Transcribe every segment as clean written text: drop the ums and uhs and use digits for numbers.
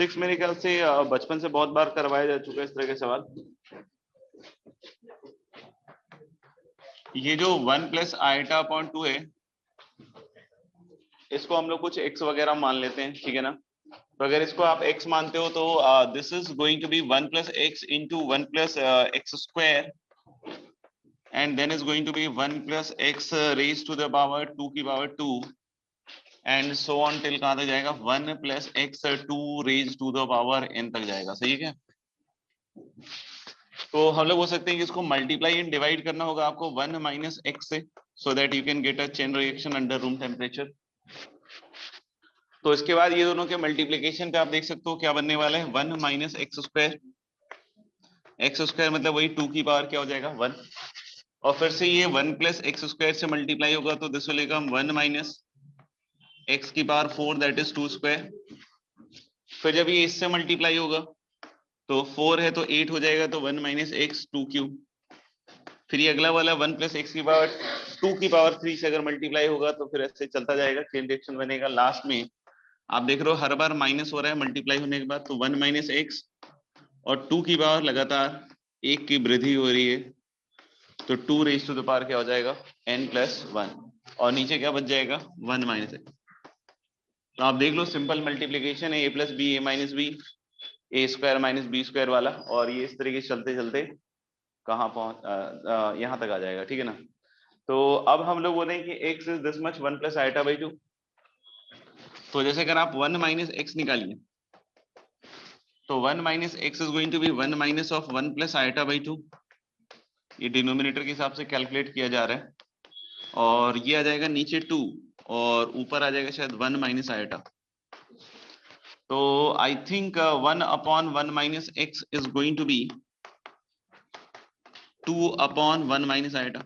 6 मेरे ख्याल से बचपन से बहुत बार करवाया जा चुका है इस तरह के सवाल। ये जो 1 प्लस आइटा अपॉन 2 है, इसको हम लोग कुछ x वगैरह मान लेते हैं, ठीक है ना। तो अगर इसको आप x मानते हो तो this is going to be 1 plus x into 1 plus x square and then is going to be 1 plus x raise to the power 2 की power 2 and so on till कहां तक जाएगा 1 plus x 2 raise to the power n तक जाएगा, सही है। तो हम लोग बोल सकते हैं कि इसको मल्टीप्लाई एंड डिवाइड करना होगा आपको 1 माइनस x से, so that you can get a chain reaction under room temperature. तो इसके बाद ये दोनों के मल्टीप्लीकेशन पे आप देख सकते हो क्या बनने वाला है, 1 minus x square, x square मतलब वही 2 की पावर क्या हो जाएगा 1, और फिर से ये 1 प्लस एक्स स्क्वायर से मल्टीप्लाई होगा तो this will become 1 minus x की पावर 4 दैट इज 2 स्क्वायर। फिर जब ये इससे मल्टीप्लाई होगा तो 4 है तो 8 हो जाएगा, तो 1 माइनस एक्स 2 क्यूब। फिर ये अगला वाला 1 प्लस एक्स की पावर 2 की पावर 3 से अगर मल्टीप्लाई होगा तो फिर ऐसे चलता जाएगा, चेन रिएक्शन बनेगा। लास्ट में आप देख रहे हो हर बार माइनस हो रहा है मल्टीप्लाई होने के बाद, तो 1 माइनस एक्स और 2 की पावर लगातार 1 की वृद्धि हो रही है, तो 2 रेज टू द पावर क्या हो जाएगा n प्लस 1, और नीचे क्या बच जाएगा 1 माइनस एक्स। तो आप देख लो सिंपल मल्टीप्लीकेशन है, a plus b a minus b a square minus b square वाला, और ये इस तरीके से चलते चलते कहाँ पहुंच यहाँ तक आ जाएगा, ठीक है ना। तो अब हम लोग बोले कि x is this much 1 plus eta by 2। तो जैसे अगर आप 1 माइनस एक्स निकालिए तो 1 minus x is going to be 1 minus of 1 plus eta by 2, ये डिनोमिनेटर के हिसाब से कैलकुलेट किया जा रहा है, और ये आ जाएगा नीचे 2 और ऊपर आ जाएगा शायद 1 माइनस आइटा। तो I think 1 upon 1 minus x is going to be 2 upon 1 minus eta,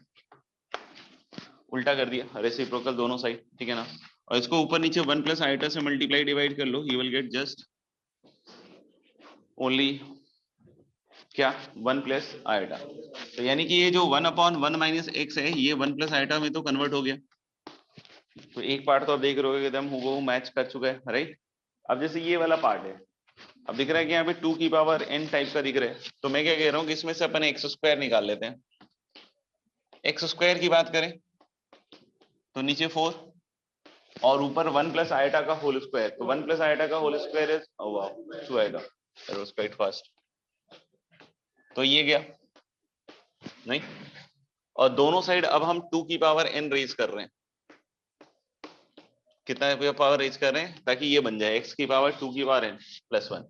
उल्टा कर दिया रेसिप्रोकल दोनों साइड, ठीक है ना। और इसको ऊपर नीचे 1 प्लस आइटा से मल्टीप्लाई डिवाइड कर लो, you will get just only क्या 1 प्लस आइटा। तो यानी कि ये जो 1 अपॉन 1 माइनस एक्स है ये 1 प्लस आइटा में तो कन्वर्ट हो गया। तो एक पार्ट तो आप देख रहे हो एकदम हूबहू मैच कर चुका है, राइट। अब जैसे ये वाला पार्ट है, अब दिख रहा है कि यहाँ पे 2 की पावर n टाइप का दिख रहा है, तो मैं क्या कह रहा हूँ कि इसमें से अपन एक्स स्क्वायर निकाल लेते हैं। एक्स स्क्वायर की बात करें तो नीचे 4 और ऊपर 1 प्लस आइटा का होल स्क्वायर, तो 1 प्लस आइटा का होल स्क्वायर इज वाओ 2 आएगा, दैट वाज क्वाइट फास्ट। तो ये गया नहीं, और दोनों साइड अब हम 2 की पावर n रेज कर रहे हैं। कितना पावर रेज कर रहे हैं ताकि ये बन जाए x की पावर 2 की पावर n प्लस 1।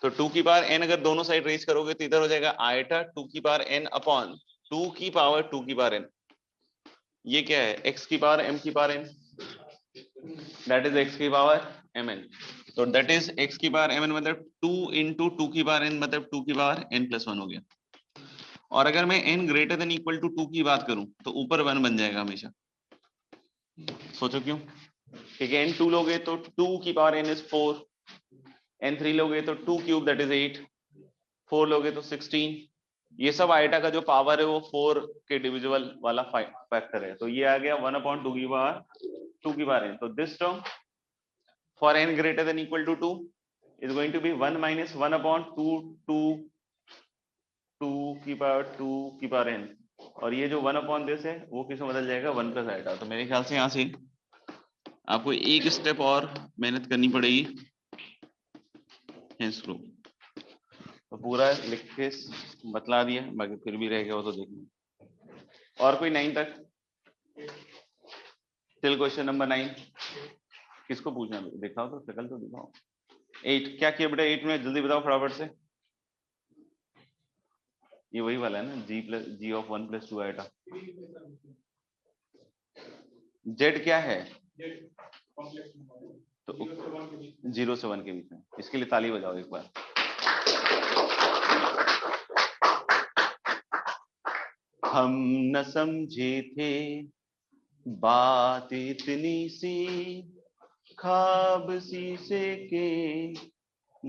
तो 2 की पावर n अगर दोनों साइड रेज करोगे तो इधर हो जाएगा आइटा 2 की पावर n अपॉन 2 की पावर 2 की पावर n। ये क्या है x की पावर m की power n, that is x की पावर mn। तो दैट इज x की पावर mn मतलब 2 इंटू 2 की पावर n मतलब 2 की पावर n प्लस 1 हो गया। और अगर मैं n greater than equal to 2 की बात करूं तो ऊपर 1 बन जाएगा हमेशा। सोचो क्यों, ठीक है n2 लोगे तो 2 की पावर n इज 4, n3 लोगे तो 2 क्यूब दैट इज 8, 4 लोगे तो 16। ये सब आइटा का जो पावर है वो 4 के डिविजिबल वाला फैक्टर है, तो ये आ गया 1 अपॉन 2 की पावर 2 की पावर n। तो this term for n greater than equal to 2 is going to be 1 minus 1 upon 2 की पावर 2 की पावर n, और ये जो 1 अपॉन दिस है वो किस में बदल जाएगा 1 प्लस आइटा। तो मेरे ख्याल से यहाँ से आपको एक स्टेप और मेहनत करनी पड़ेगी, तो पूरा लिख के बतला दिया, बाकी फिर भी रह गया वो तो देखना। और कोई 9 तक टिल क्वेश्चन नंबर 9 किसको पूछना, दिखाओ तो शकल तो दिखाओ। 8 क्या किया बेटा 8 में, जल्दी बताओ फटाफट से। ये वही वाला है ना g of 1 plus 2 eta. z क्या है, तो 0 से 1 के बीच में, इसके लिए ताली बजाओ एक बार। हम न समझे थे बात इतनी सी, ख्वाब शीशे के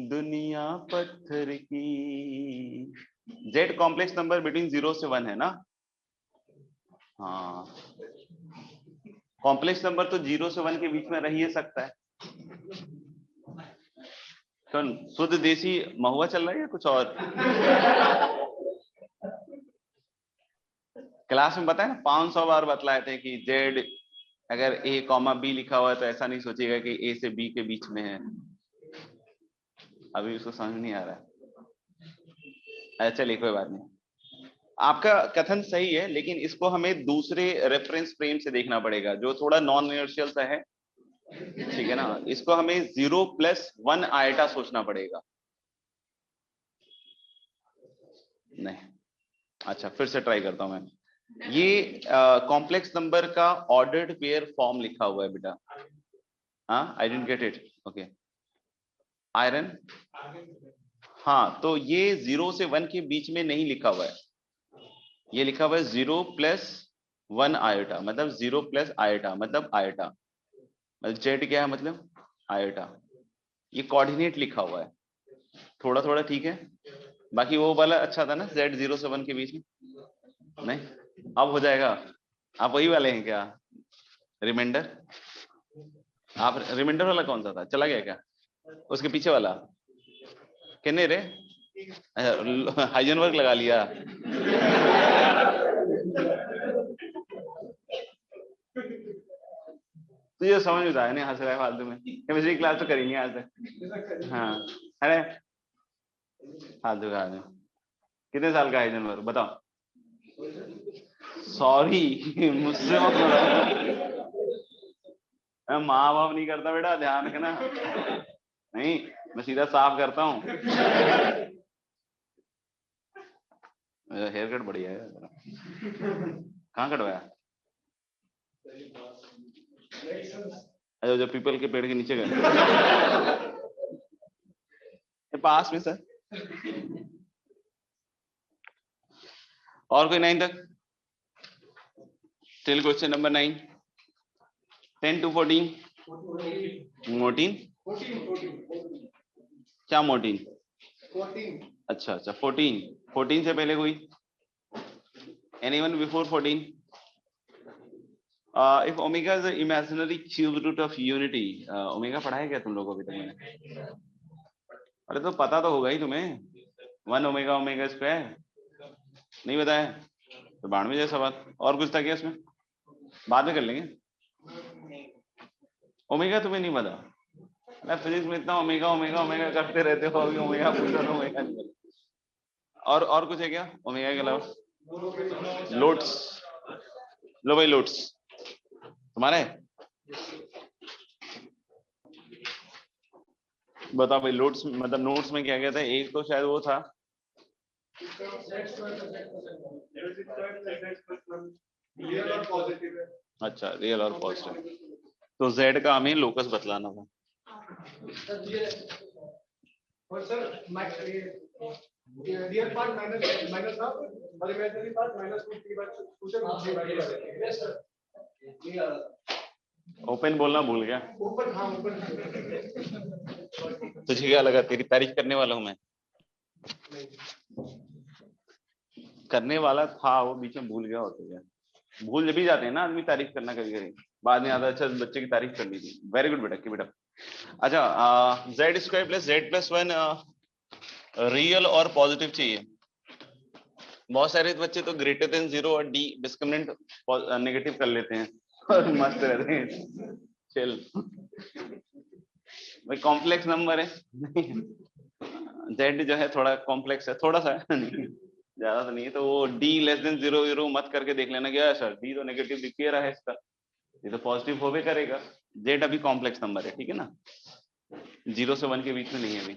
दुनिया पत्थर की। z कॉम्प्लेक्स नंबर बिटवीन 0 से 1 है ना। हाँ कॉम्प्लेक्स नंबर तो 0 से 1 के बीच में रह ही सकता है। तो शुद्ध देसी महुआ चल रहा है या कुछ और? क्लास में बताया ना 500 बार बतलाए थे कि जेड अगर ए कॉमा बी लिखा हुआ है तो ऐसा नहीं सोचिएगा कि ए से बी के बीच में है। अभी उसको समझ नहीं आ रहा है। अच्छा चलिए कोई बात नहीं, आपका कथन सही है, लेकिन इसको हमें दूसरे रेफरेंस फ्रेम से देखना पड़ेगा जो थोड़ा नॉन इनर्शियल सा है, ठीक है ना। इसको हमें 0+1 आयटा सोचना पड़ेगा। नहीं, अच्छा फिर से ट्राई करता हूं मैं। ये कॉम्प्लेक्स नंबर का ऑर्डर्ड पेयर फॉर्म लिखा हुआ है बेटा। हाँ, I didn't get it. Okay, iron. हाँ, तो ये 0 से 1 के बीच में नहीं लिखा हुआ है, ये लिखा हुआ है 0+1 आयोटा, मतलब 0+ आयोटा मतलब आयोटा, मतलब जेड क्या है मतलब आयोटा। ये कोऑर्डिनेट लिखा हुआ है, थोड़ा थोड़ा ठीक है। बाकी वो वाला अच्छा था ना, जेड 0 से 1 के बीच में। नहीं, अब हो जाएगा। आप वही वाले हैं क्या? रिमाइंडर, आप रिमाइंडर वाला कौन सा था, चला गया क्या? उसके पीछे वाला किन्ने रे? हाइजनबर्ग लगा लिया। तो ये समझ में आया नहीं, हंस रहा है फालतू में। केमिस्ट्री क्लास तो करेंगे आज तक। हाँ, अरे फालतू का आदमी। कितने साल का हाइजनबर्ग बताओ? सॉरी, मुझसे मत बताओ, मैं माँ बाप नहीं करता बेटा, ध्यान रखना। नहीं, मैं सीधा साफ करता हूँ। हेयर कट बढ़िया है। कहाँ कटवाया? अच्छा, जो पीपल के पेड़ के नीचे गए पास में सर। और कोई 9 तक? Till question number 9, 10 to 14। मोटीन, क्या मोटीन? 14। अच्छा अच्छा 14, 14 से पहले कोई? Anyone before 14? If omega is the imaginary cube root of unity. Omega पढ़ा है क्या तुम लोगों को अभी तक मैंने? अरे तो पता तो होगा ही तुम्हें, 1 ओमेगा ओमेगा स्क्वायर। नहीं बताया तो बाढ़ में जाए सवाल। और कुछ था क्या इसमें? बाद में कर लेंगे। ओमेगा तुम्हें नहीं पता? मैं फिजिक्स में इतना ओमेगा ओमेगा ओमेगा करते रहते हो, अभी ओमेगा पूछो तो ओमेगा नहीं पता। और कुछ है क्या ओमेगा के अलावा? लोड्स, लो भाई लोड्स तुम्हारे, बताओ भाई लोड्स मतलब नोट्स में क्या क्या था? एक तो शायद वो था, अच्छा रियल और पॉजिटिव। तो जेड का हमें लोकस बतलाना था। रियल पार्ट माइनस हाफ और इमेजिनरी पार्ट -2 ओपन बोलना भूल गया। ओपन, हाँ ओपन। तुझे क्या लगा तेरी तारीफ करने वाला हूं मैं? करने वाला था वो, बीच में भूल गया होता है। भूल भी जाते हैं ना आदमी तारीफ करना कभी कभी, बाद में आता अच्छा बच्चे की तारीफ कर ली थी। वेरी गुड बेटा की बेटा। अच्छा, Z square plus z plus 1 real और पॉजिटिव चाहिए। बहुत सारे बच्चे तो ग्रेटर देन 0 और डी डिस्क्रिमिनेंट नेगेटिव कर लेते हैं और मस्त रहते हैं। चल भाई कॉम्प्लेक्स नंबर है। जेड जो है थोड़ा कॉम्प्लेक्स है, थोड़ा सा ज्यादा तो नहीं है। तो वो डी लेस देन 0 0 मत करके देख लेना क्या सर, डी तो नेगेटिव दिख ही रहा है इसका, ये तो पॉजिटिव हो भी करेगा। जेड अभी कॉम्प्लेक्स नंबर है, ठीक है ना, 0 से 1 के बीच में नहीं है अभी।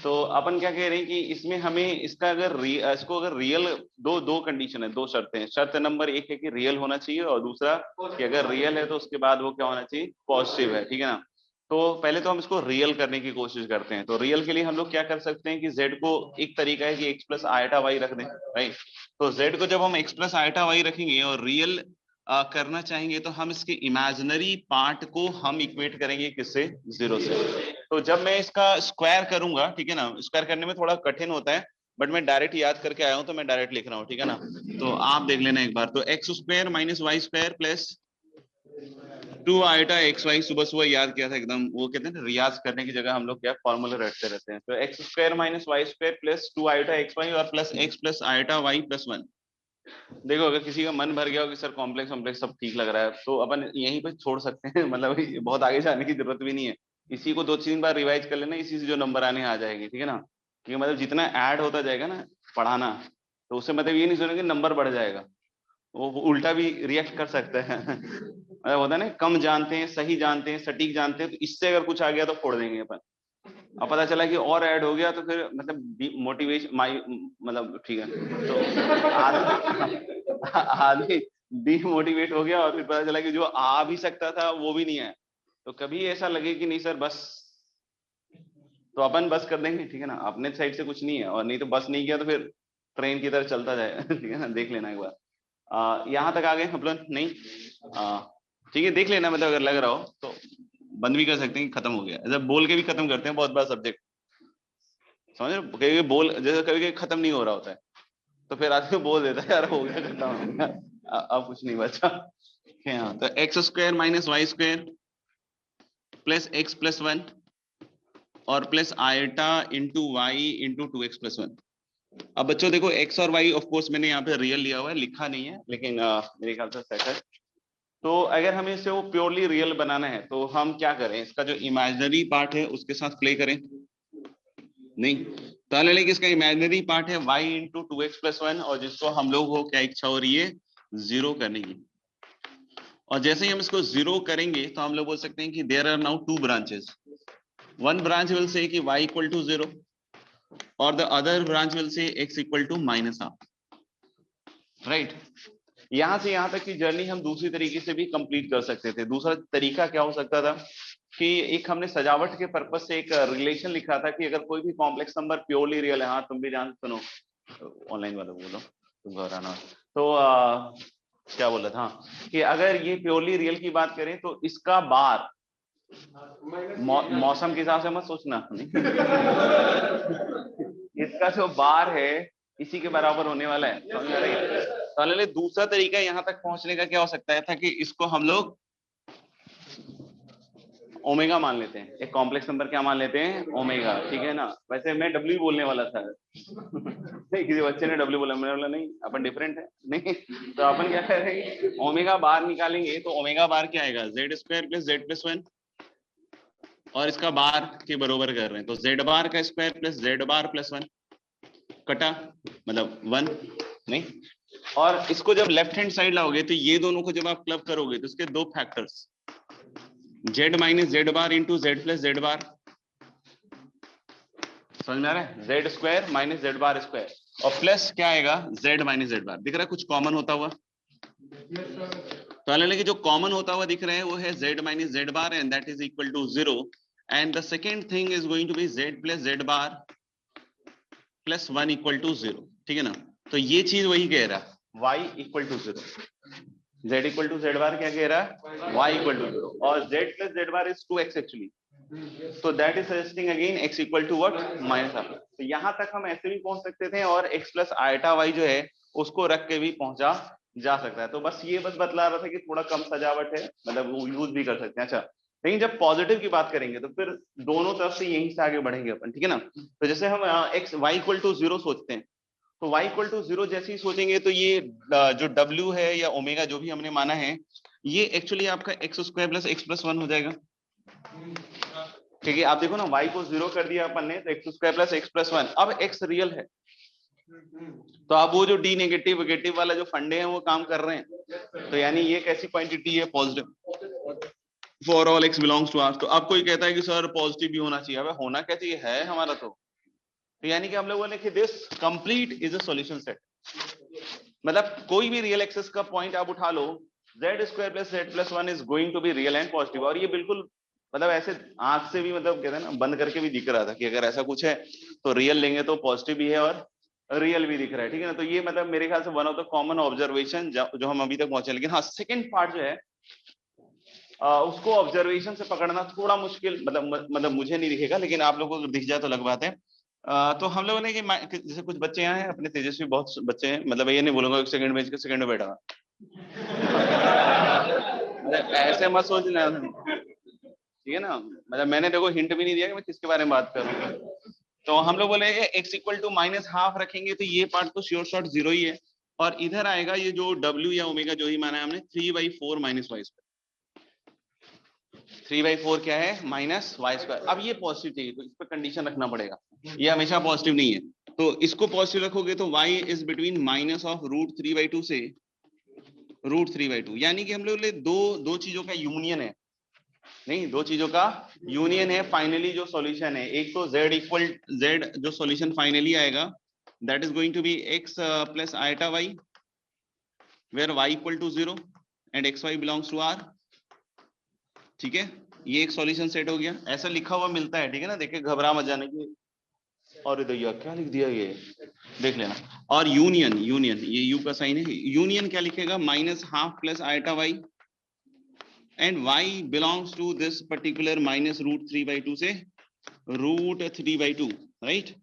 तो अपन क्या कह रहे हैं कि इसमें हमें इसका अगर इसको अगर रियल, दो कंडीशन है, दो शर्तें हैं। शर्त नंबर 1 है कि रियल होना चाहिए और दूसरा कि अगर रियल है तो उसके बाद वो क्या होना चाहिए, पॉजिटिव है, ठीक है ना। तो पहले तो हम इसको रियल करने की कोशिश करते हैं। तो रियल के लिए हम लोग क्या कर सकते हैं कि z को, एक तरीका है कि x प्लस आयटा वाई रख दें, राइट। तो z को जब हम x प्लस आयटा वाई रखेंगे और रियल करना चाहेंगे तो हम इसके इमेजिनरी पार्ट को हम इक्वेट करेंगे किससे, 0 से। तो जब मैं इसका स्क्वायर करूंगा, ठीक है ना, स्क्वायर करने में थोड़ा कठिन होता है बट मैं डायरेक्ट याद करके आया हूं तो मैं डायरेक्ट लिख रहा हूं, ठीक है ना। तो आप देख लेना एक बार, तो x square minus Y square plus 2 iota x y सुबह सुबह याद किया था एकदम, वो कहते हैं ना रियाज करने की जगह हम लोग क्या फॉर्मूला रटते रहते हैं। तो x square minus Y square plus 2 iota x Y और plus x plus iota Y plus 1। देखो अगर किसी का मन भर गया हो कि सर कॉम्प्लेक्स कॉम्प्लेक्स सब ठीक लग रहा है तो अपन यहीं पे छोड़ सकते हैं मतलब बहुत आगे जाने की जरूरत भी नहीं है। इसी को 2-3 बार रिवाइज कर लेना, इसी से जो नंबर आने आ जाएगी, ठीक है ना। क्योंकि मतलब जितना ऐड होता जाएगा ना पढ़ाना, तो उससे मतलब ये नहीं सुनेंगे नंबर बढ़ जाएगा, वो उल्टा भी रिएक्ट कर सकते हैं मतलब होता है ना, कम जानते हैं सही जानते हैं सटीक जानते हैं, तो इससे अगर कुछ आ गया तो फोड़ देंगे अपन। अब पता चला कि और ऐड हो गया तो फिर मतलब मोटिवेशन माई मतलब ठीक है, तो आदमी डीमोटिवेट हो गया और फिर पता चला कि जो आ भी सकता था वो भी नहीं है। तो कभी ऐसा लगे कि नहीं सर बस, तो अपन बस कर देंगे, ठीक है ना, अपने साइड से कुछ नहीं है, और नहीं तो बस नहीं किया तो फिर ट्रेन की तरह चलता जाए ठीक है ना, देख लेना एक बार। यहाँ तक आ गए हम लोग नहीं? ठीक है देख लेना, मतलब अगर लग रहा हो तो बंद भी कर सकते हैं कि खत्म हो गया, जब बोल के भी खत्म करते हैं बहुत बार सब्जेक्ट, समझ रहे हो? कभी बोल जैसे कभी खत्म नहीं हो रहा होता है तो फिर आदमी बोल देता है यार हो गया खत्म हो गया, अब कुछ नहीं बचा। हाँ तो x square minus Y square plus x plus 1 और plus eta into y into 2x plus 1। अब बच्चों देखो x और y ऑफ कोर्स मैंने यहाँ पे रियल लिया हुआ है, लिखा नहीं है, लेकिन मेरे ख्याल से सेट है। तो अगर हमें इसे वो प्योरली रियल बनाना है तो हम क्या करें, इसका जो इमेजिनरी पार्ट है उसके साथ प्ले करें, नहीं तो लेकिन इसका इमेजिनरी पार्ट है y इंटू 2x प्लस 1, और जिसको हम लोग को क्या इच्छा हो रही है, 0 करने की। और जैसे ही हम इसको 0 करेंगे तो हम लोग बोल सकते हैं कि there are now 2 branches, one branch will say कि y इक्वल टू 0 और the other branch will say x equal to minus half, right. यहां से यहां तक की जर्नी हम दूसरी तरीके से भी कंप्लीट कर सकते थे। दूसरा तरीका क्या हो सकता था कि एक हमने सजावट के पर्पज से एक रिलेशन लिखा था कि अगर कोई भी कॉम्प्लेक्स नंबर प्योरली रियल है, हाँ तुम भी जान सुनो, ऑनलाइन वाला बोलो तुम घबराना, तो क्या बोला था कि अगर ये प्योरली रियल की बात करें तो इसका बार मौसम के हिसाब से मत सोचना इसका जो बार है इसी के बराबर होने वाला है, समझ में आ रही है? तो दूसरा तरीका यहाँ तक पहुंचने का क्या हो सकता है था कि इसको हम लोग ओमेगा मान लेते हैं, एक कॉम्प्लेक्स नंबर क्या मान लेते हैं, ओमेगा, ठीक है ना। वैसे मैं डब्ल्यू बोलने वाला था किसी बच्चे ने डब्ल्यू बोला, मैंने बोला नहीं अपन डिफरेंट है नहीं तो अपन क्या करेंगे, ओमेगा बार निकालेंगे तो ओमेगा बार क्या आएगा, Z square plus z plus 1, और इसका बार के बरोबर कर रहे हैं तो जेड बार का square plus Z bar plus 1 कटा मतलब 1, नहीं। और इसको जब लेफ्ट हैंड साइड लाओगे तो ये दोनों को जब आप क्लब करोगे तो इसके दो factors, Z minus z bar into Z plus Z बार, समझ में आ रहा है, Z square minus z bar square, और प्लस क्या आएगा, जेड माइनस जेड बार। दिख रहा है कुछ कॉमन होता हुआ, तो हालांकि जो कॉमन होता हुआ दिख रहा है वो है z minus z bar and that is equal to 0, and the second thing is going to be z plus Z bar plus 1 equal to 0, ठीक है ना। तो ये चीज वही कह रहा है y equal to 0, z equal to Z bar क्या कह रहा है, y इक्वल टू 0, और z plus Z bar is 2x actually, तो that is suggesting again x equal to what, minus half. तो यहाँ तक हम ऐसे भी पहुंच सकते थे और x प्लस आयटा y जो है उसको रख के भी पहुंचा जा सकता है। तो बस ये बस बतला रहा था कि थोड़ा कम सजावट है, मतलब वो यूज भी कर सकते हैं। अच्छा लेकिन जब पॉजिटिव की बात करेंगे तो फिर दोनों तरफ से यहीं से आगे बढ़ेंगे अपन, ठीक है ना। तो जैसे हम x y इक्वल टू 0 सोचते हैं तो y इक्वल टू 0 जैसे ही सोचेंगे तो ये जो w है या ओमेगा जो भी हमने माना है ये एक्चुअली आपका x square plus x plus 1 हो जाएगा। ठीक है आप देखो ना y को 0 कर दिया अपन ने तो x square plus x plus 1, अब x रियल है तो अब वो जो डी नेगेटिव नेगेटिव वाला जो फंडे हैं वो काम कर रहे हैं, तो यानी ये कैसी क्वांटिटी है, positive for all x belongs to R। तो अब कोई कहता है कि सर पॉजिटिव भी होना चाहिए, अब होना क्या चाहिए, है हमारा तो यानी कि हम लोग बोले कि this complete is a solution set, मतलब कोई भी रियल एक्सेस का पॉइंट आप उठा लो, z square plus z plus 1 is going to be real and positive. और ये बिल्कुल मतलब ऐसे आंख से भी मतलब कहते हैं ना बंद करके भी दिख रहा था कि अगर ऐसा कुछ है तो रियल लेंगे तो पॉजिटिव भी है और रियल भी दिख रहा है, ठीक है ना। तो ये मतलब मेरे ख्याल से one of the common observation जो हम अभी तक पहुंचे। लेकिन हाँ सेकेंड पार्ट जो है उसको ऑब्जर्वेशन से पकड़ना थोड़ा मुश्किल, मतलब मुझे नहीं दिखेगा, लेकिन आप लोगों को दिख जाए तो अलग बात है। तो हम लोगों ने कि जैसे कुछ बच्चे यहाँ हैं अपने तेजस्वी, बहुत बच्चे हैं, मतलब ये नहीं बोलूंगा एक सेकंड में बैठा ऐसे मत सोचना, ठीक है ना, मतलब मैंने देखो हिंट भी नहीं दिया कि मैं किसके बारे में बात कर रहा हूँ। तो हम लोग बोले x इक्वल टू -½ रखेंगे तो ये पार्ट तो श्योर शॉर्ट 0 ही है, और इधर आएगा ये जो w या ओमेगा जो ही माना है हमने 3/4 माइनस y स्क्वायर। 3/4 क्या है? Minus y square. अब ये पॉजिटिव चाहिए तो इस पर कंडीशन रखना पड़ेगा, ये हमेशा पॉजिटिव नहीं है, तो इसको पॉजिटिव रखोगे तो y इज बिटवीन -√3/2 से √3/2, यानी कि हम लोग दो चीजों का यूनियन है, नहीं दो चीजों का यूनियन है फाइनली जो सॉल्यूशन है। एक तो z इक्वल z जो सॉल्यूशन फाइनली आएगा that is going to be x plus iota y where y equal to 0 and xy belongs to r, ठीक है, ये एक सॉल्यूशन सेट हो गया, ऐसा लिखा हुआ मिलता है, ठीक है ना, देखिए घबरा मत जाने की, और इधर क्या लिख दिया ये देख लेना। और यूनियन, यूनियन ये यू का साइन है, यूनियन क्या लिखेगा? -½ plus iota y and y belongs to this particular -√3/2 से √3/2, राइट,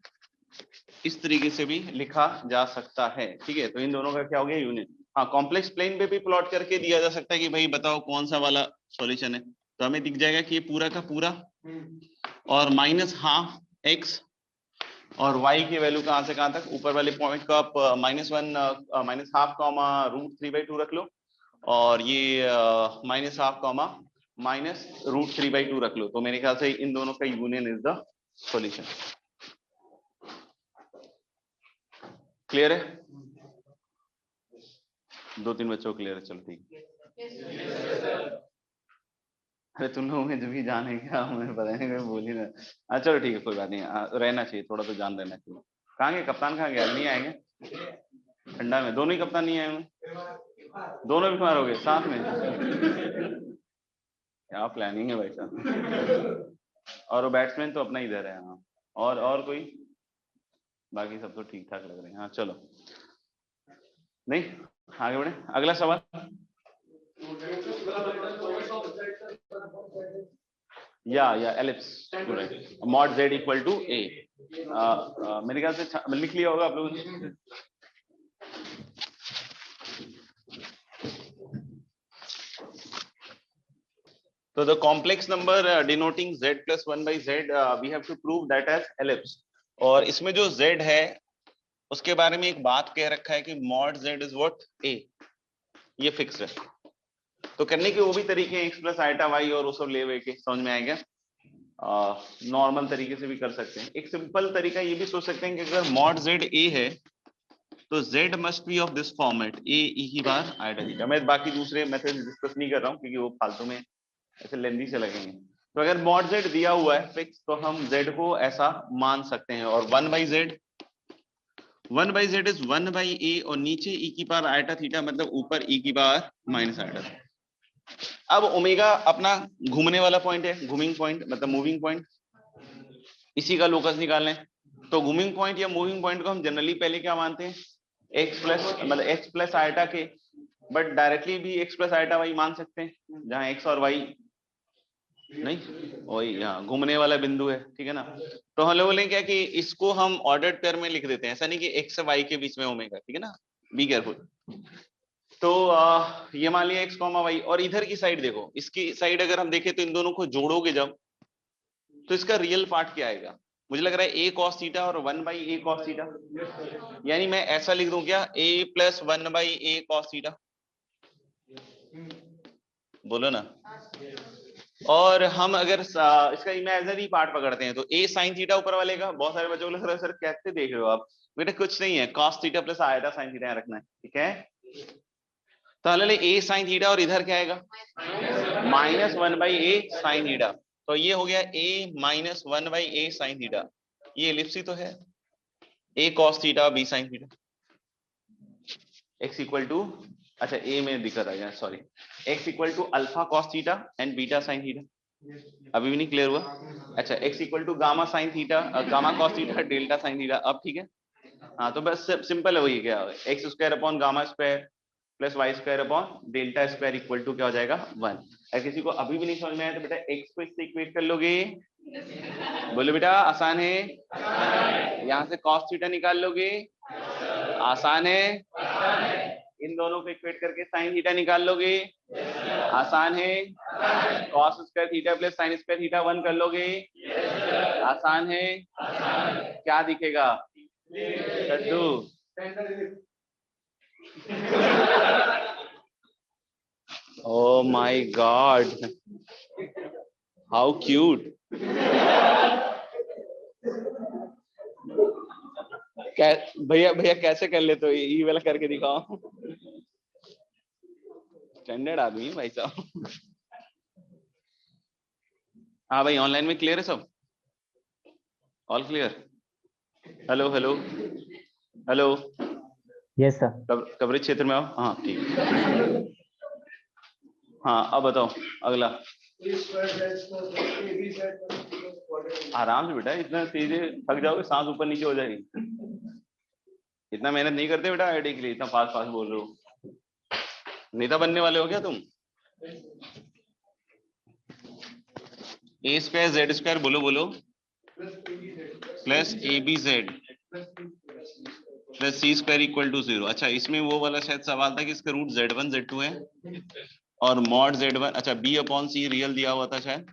इस तरीके से भी लिखा जा सकता है, ठीक है। तो इन दोनों का क्या हो गया? यूनियन। हाँ, कॉम्प्लेक्स प्लेन पे भी प्लॉट करके दिया जा सकता है कि भाई बताओ कौन सा वाला सॉल्यूशन है, तो हमें दिख जाएगा कि ये पूरा का पूरा और -½ x और y की वैल्यू कहां से कहां तक, ऊपर वाले पॉइंट को आप -1 -½ √3/2 रख लो, और ये -½ -√3/2 रख लो, तो मेरे ख्याल से इन दोनों का union is the solution. Clear है? 2-3 बच्चों क्लियर है, चलो ठीक। अरे तुम लोगों में जो भी जान है क्या, मुझे पता नहीं, मैं बोल ही रहा। अच्छा चलो ठीक है, कोई बात नहीं, रहना चाहिए थोड़ा तो जान रहना चाहिए। कहाँ गए कप्तान, कहाँ गया? नहीं आएंगे ठंडा में, दोनों ही कप्तान नहीं आए होंगे, दोनों बीमार हो गए साथ में, क्या प्लानिंग है भाई साहब। और वो बैट्समैन तो अपना इधर है। हाँ, और कोई, बाकी सब तो ठीक ठाक लग रहे हैं। हाँ चलो, नहीं आगे बढ़े, अगला सवाल। या ellipse, mod z equal to a, मेरे ख्याल से लिख लिया होगा आप लोगों ने। So the complex number denoting z plus 1 by z, we have to prove that as ellipse। और इसमें जो z है उसके बारे में एक बात कह रखा है कि mod z is what a, ये फिक्स है। तो करने के वो भी तरीके हैं, x प्लस आयटा y और वो सब ले हुए के, समझ में आएगा। नॉर्मल तरीके से भी कर सकते हैं। एक सिंपल तरीका ये भी सोच सकते हैं कि अगर mod z a है तो z must be of this format a e की बार आयटा थीटा। मैं बाकी दूसरे मेथड डिस्कस नहीं कर रहा हूँ क्योंकि वो फालतू में ऐसे लेंदी से लगेंगे। तो अगर mod z दिया हुआ है फिक्स तो हम z को ऐसा मान सकते हैं, और 1/z इज 1/a और नीचे e की पावर आयटा थीटा, मतलब ऊपर e की पावर माइनस आयटा। अब ओमेगा अपना घूमने वाला पॉइंट है, घूमिंग पॉइंट मतलब मूविंग पॉइंट, इसी का लोकस निकालना है। तो घूमिंग पॉइंट या मूविंग पॉइंट को हम जनरली पहले क्या मानते हैं? x प्लस मतलब x प्लस आयटा के, बट डायरेक्टली भी x प्लस आयटा y मान सकते हैं, जहां x और y नहीं वही यहाँ घूमने वाला बिंदु है, ठीक है ना। तो हम लोग बोलेंगे क्या कि इसको हम ऑर्डर्ड पेयर में लिख देते हैं, ऐसा नहीं कि x से y के बीच में ओमेगा, ठीक है ना, बी केयरफुल। तो ये मान लिया x, y, और इधर की साइड देखो, इसकी साइड अगर हम देखें तो इन दोनों को जोड़ोगे जब तो इसका रियल पार्ट क्या आएगा? मुझे लग रहा है a cos थीटा और 1/a cos थीटा, यानी मैं ऐसा लिख दूं क्या, a plus 1/a cos theta, बोलो ना। और हम अगर इसका इमेजिनरी पार्ट पकड़ते हैं तो a sin थीटा ऊपर वाले का, बहुत सारे बच्चों को लग रहा है सर कैसे देख रहे हो आप, बेटा कुछ नहीं है, cos theta plus eta sin theta रखना है, ठीक है। तो हमारे a sin थीटा और इधर क्या आएगा, -1/a sin थीटा, तो ये हो गया a - 1/a sin थीटा, ये एलिप्स ही तो है, a cos theta b sin theta, x equal to, अच्छा a में दिक्कत आ गया sorry, x equal to alpha cos theta and beta sin theta, अभी भी नहीं क्लियर हुआ? अच्छा x equal to gamma sin theta, gamma cos theta delta sin theta, अब ठीक है। हाँ तो बस सिंपल है, वही क्या x square upon gamma square plus y square upon delta square equal to क्या हो जाएगा 1। अगर किसी को अभी भी नहीं समझ में आया तो बेटा x को इससे इक्वेट कर लोगे, बोलो बेटा आसान है, यहाँ से cos थीटा निकाल लोगे, आसान है, इन दोनों को इक्वेट करके साइन थीटा निकाल लोगे, आसान है। Cos square theta plus sine square theta 1 कर लोगे, आसान है। क्या दिखेगा? कद्दू। Oh my God, how cute! भैया भैया कैसे कर लेते हो? ये वाला करके दिखाओ। स्टैंडर्ड आदमी है भाई साहब। हाँ भाई, ऑनलाइन में क्लियर है सब? All clear? Hello hello hello. Yes sir. Coverage क्षेत्र में आओ। हाँ ठीक। हाँ अब बताओ अगला। आराम से बेटा, इतना तेज थक जाओगे, सांस ऊपर नीचे हो जाएगी। इतना मेहनत नहीं करते बेटा आईडी के लिए, इतना फास्ट फास्ट बोल रहे हो। नेता बनने वाले हो क्या तुम? ए स्क्वायर जेड स्क्वायर बोलो बोलो, plus a b z plus c square equal to 0। अच्छा, इसमें वो वाला शायद सवाल था कि इसका रूट z1 z2 है और मॉड z1, अच्छा b अपॉन सी रियल दिया हुआ था शायद,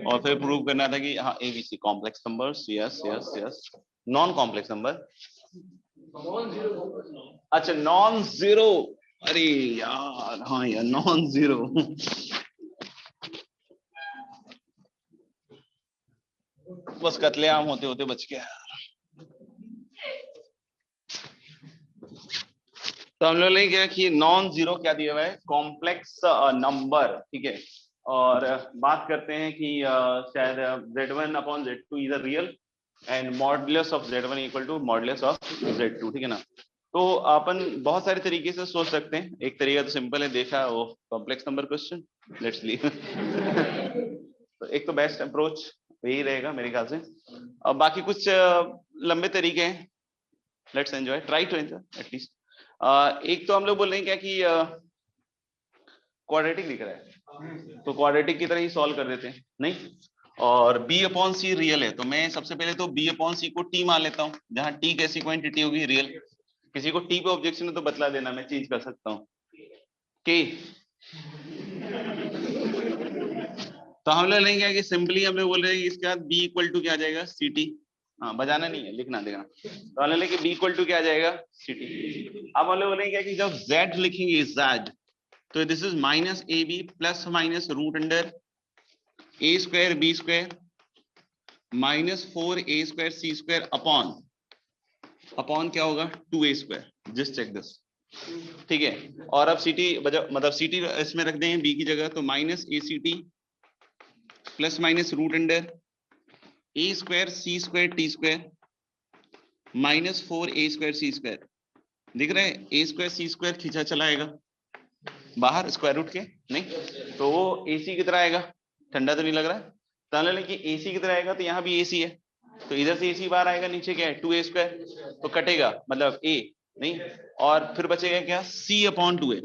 और फिर प्रूव करना था कि हाँ a b c complex numbers. Yes yes yes. Non complex number, अच्छा नॉन जीरो। अरे यार, हाँ यार नॉन जीरो। बस कत्लेआम होते होते बच गया। तो हम लोग ने क्या कि नॉन जीरो क्या दिया हुआ है? कॉम्प्लेक्स नंबर, ठीक है। और बात करते हैं कि शायद z1 upon z2 is a real and modulus of z1 equal to modulus of z2, ठीक है ना। तो अपन बहुत सारे तरीके से सोच सकते हैं। एक तरीका तो सिंपल है, देखा वो complex number question, let's leave. तो एक तो बेस्ट अप्रोच यही रहेगा मेरे ख्याल से। अब बाकी कुछ लंबे तरीके हैं, let's enjoy, try to enjoy at least. एक तो हम लोग बोल रहे हैं क्या कि क्वाड्रेटिक दिख रहा है, तो क्वाड्रेटिक की तरह ही सॉल्व कर देते हैं, नहीं? और b अपॉन सी रियल है, तो मैं सबसे पहले तो b अपॉन सी को t मान लेता हूँ, जहां t कैसी क्वांटिटी होगी? रियल। किसी को t पे ऑब्जेक्शन है तो बतला देना, मैं चेंज कर सकता हूँ। k, तो हम लोग लेंगे कि सिंपली हम लोग बोल रहे हैं इसके बाद b इक्वल टू क्या आ जाएगा? ct। हाँ बजाना नहीं है, लिखना देना। तो हम लोग लेंगे b इक्वल टू क्या आ जाएगा? ct। अब हम लोग बोलेंगे कि जब z लिखेंगे z, तो this is minus a b plus minus root under A square b square minus 4a square C square upon, upon क्या होगा? 2a square. Just check this, ठीक है। और अब ct मतलब ct इसमें रख दें b की जगह, तो minus A C T plus minus root under A square C square T square minus 4a square C square. दिख रहा है? ए स्क्वायर सी स्क्वायर खींचा चला आएगा बाहर स्क्वायर रूट के, नहीं तो वो ac की तरह आएगा। ठंडा तो नहीं लग रहा है? तो लेकिन ac की तरह आएगा, तो यहाँ भी ac है, तो इधर से ac बाहर आएगा, नीचे क्या है? 2a स्क्वायर, तो कटेगा मतलब a, नहीं, और फिर बचेगा क्या? c अपॉन 2a,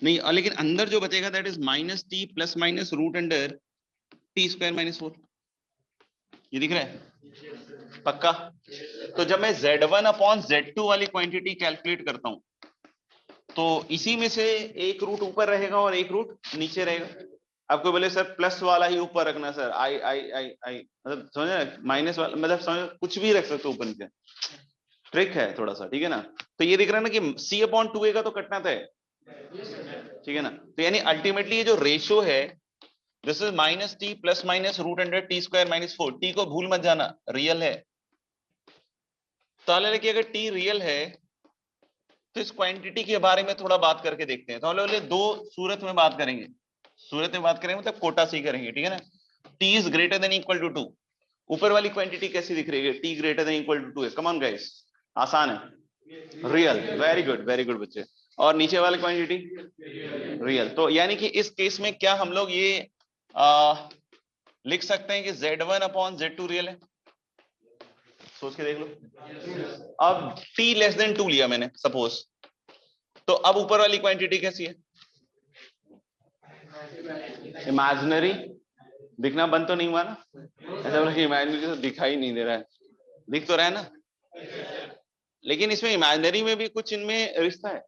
नहीं, और लेकिन अंदर जो बचेगा that is minus t plus minus root under t square minus 4। ये दिख रहा है पक्का? तो जब मैं z1 अपॉन z2 वाली क्वांटिटी कैलकुलेट करता हूं, तो इसी में से एक रूट ऊपर रहेगा और एक रूट नीचे रहेगा। आपको बोले सर प्लस वाला ही ऊपर रखना सर, आई आई आई आई मतलब समझे? माइनस वाला मतलब समझ, कुछ भी रख सकते हो ऊपर नीचे, ट्रिक है थोड़ा सा, ठीक है ना। तो ये दिख रहा है ना कि c अपॉन 2a का तो कटना था, ठीक है ना। तो यानी अल्टीमेटली ये जो रेशियो है, this is minus t plus minus root under t square minus 4। T को भूल मत जाना, रियल है। तो अगर टी रियल है तो इस क्वांटिटी के बारे में थोड़ा बात करके देखते हैं। तो हम लोग दो सूरत में बात करेंगे, सूरत में बात करेंगे मतलब कोटा सी करेंगे, ठीक है ना। t is greater than equal to 2, ऊपर वाली क्वांटिटी कैसी दिख रही है? t greater than equal to 2 है। कम ऑन गाइस, आसान है, रियल। वेरी गुड बच्चे। और नीचे वाली क्वांटिटी रियल। तो यानी कि इस केस में क्या हम लोग ये लिख सकते हैं कि z1 अपॉन z2 रियल है? सोच के देख लो। अब t लेस देन 2 लिया मैंने सपोज, तो अब ऊपर वाली क्वांटिटी कैसी है? इमेजिनरी। दिखना बंद तो नहीं हुआ ना? ऐसा बोला कि इमेजिनरी तो दिखाई नहीं दे रहा है, दिख तो रहा है ना? लेकिन इसमें इमेजिनरी में भी कुछ इनमें रिश्ता है।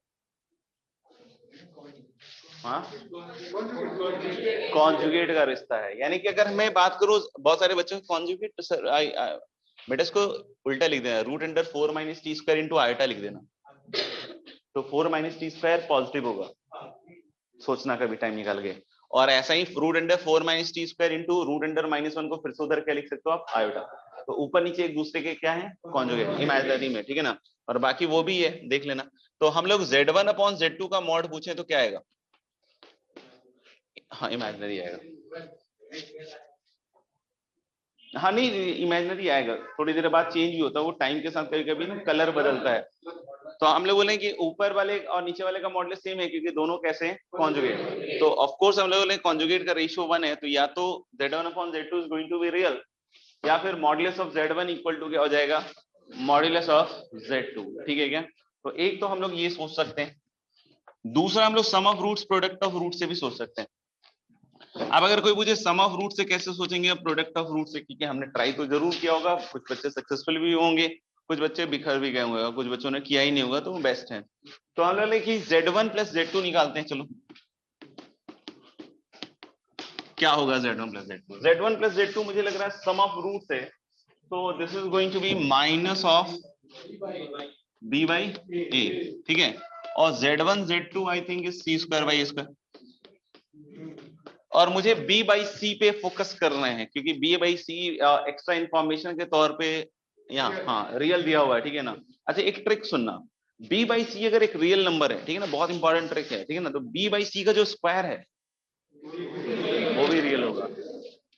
हाँ, कॉन्जुगेट का रिश्ता है, यानी कि अगर मैं बात करूं बहुत सारे बच्चों को कॉन्जुगेट सर बेटा इसको उल्टा लिख देना, root under 4 minus T square into iota लिख देना, तो 4 माइनस टी स्क्वायर पॉजिटिव होगा, सोचना कभी टाइम निकाल के। और ऐसा ही root under 4 minus T square into root under -1 को फिर से उधर क्या लिख सकते हो आप, आयोटा। तो ऊपर नीचे एक दूसरे के क्या है, कॉन्जुगेट इमेजिनरी में, ठीक है ना। और बाकी वो भी है, देख लेना। तो हम लोग Z1 अपॉन Z2 का मॉड पूछे तो क्या आएगा, हाँ इमेजिनरी आएगा। हाँ नहीं इमेजिनरी आएगा, थोड़ी देर बाद चेंज भी होता है वो टाइम के साथ, कभी कभी ना कलर बदलता है। तो हम लोग बोले कि ऊपर वाले और नीचे वाले का मॉडल सेम है क्योंकि दोनों कैसे हैं, कॉन्जुगेट। तो ऑफ कोर्स हम लोग बोले कॉन्जुगेट का रेशियो 1 है, तो या तो Z1 upon Z2 is going to be real, या फिर modulus of Z1 equal to क्या हो जाएगा, मॉडुलस ऑफ Z2, ठीक है क्या। तो एक तो हम लोग ये सोच सकते हैं, दूसरा हम लोग sum of roots product of root से भी सोच सकते हैं। अब अगर कोई पूछे सम ऑफ रूट से कैसे सोचेंगे, अब प्रोडक्ट ऑफ रूट से, क्योंकि हमने ट्राई तो जरूर किया होगा, कुछ बच्चे सक्सेसफुल भी होंगे, कुछ बच्चे बिखर भी गए होंगे, कुछ बच्चों ने किया ही नहीं होगा, तो वो बेस्ट है। तो हम लोग कि Z1 प्लस Z2 निकालते हैं, चलो क्या होगा Z1 plus Z2। Z1 plus Z2 मुझे लग रहा है सम ऑफ रूट है, तो this is going to be minus of b by a, ठीक है। और Z1 Z2 I think is c square by a square, और मुझे b बाई सी पे फोकस करना है क्योंकि b by c extra information के तौर पे यहाँ हाँ रियल दिया हुआ है, ठीक है ना। अच्छा एक ट्रिक सुनना, b बाई सी अगर एक रियल नंबर है, ठीक है ना, बहुत इंपॉर्टेंट ट्रिक है, ठीक है ना, तो b बाई सी का जो स्क्वायर है वो भी रियल होगा।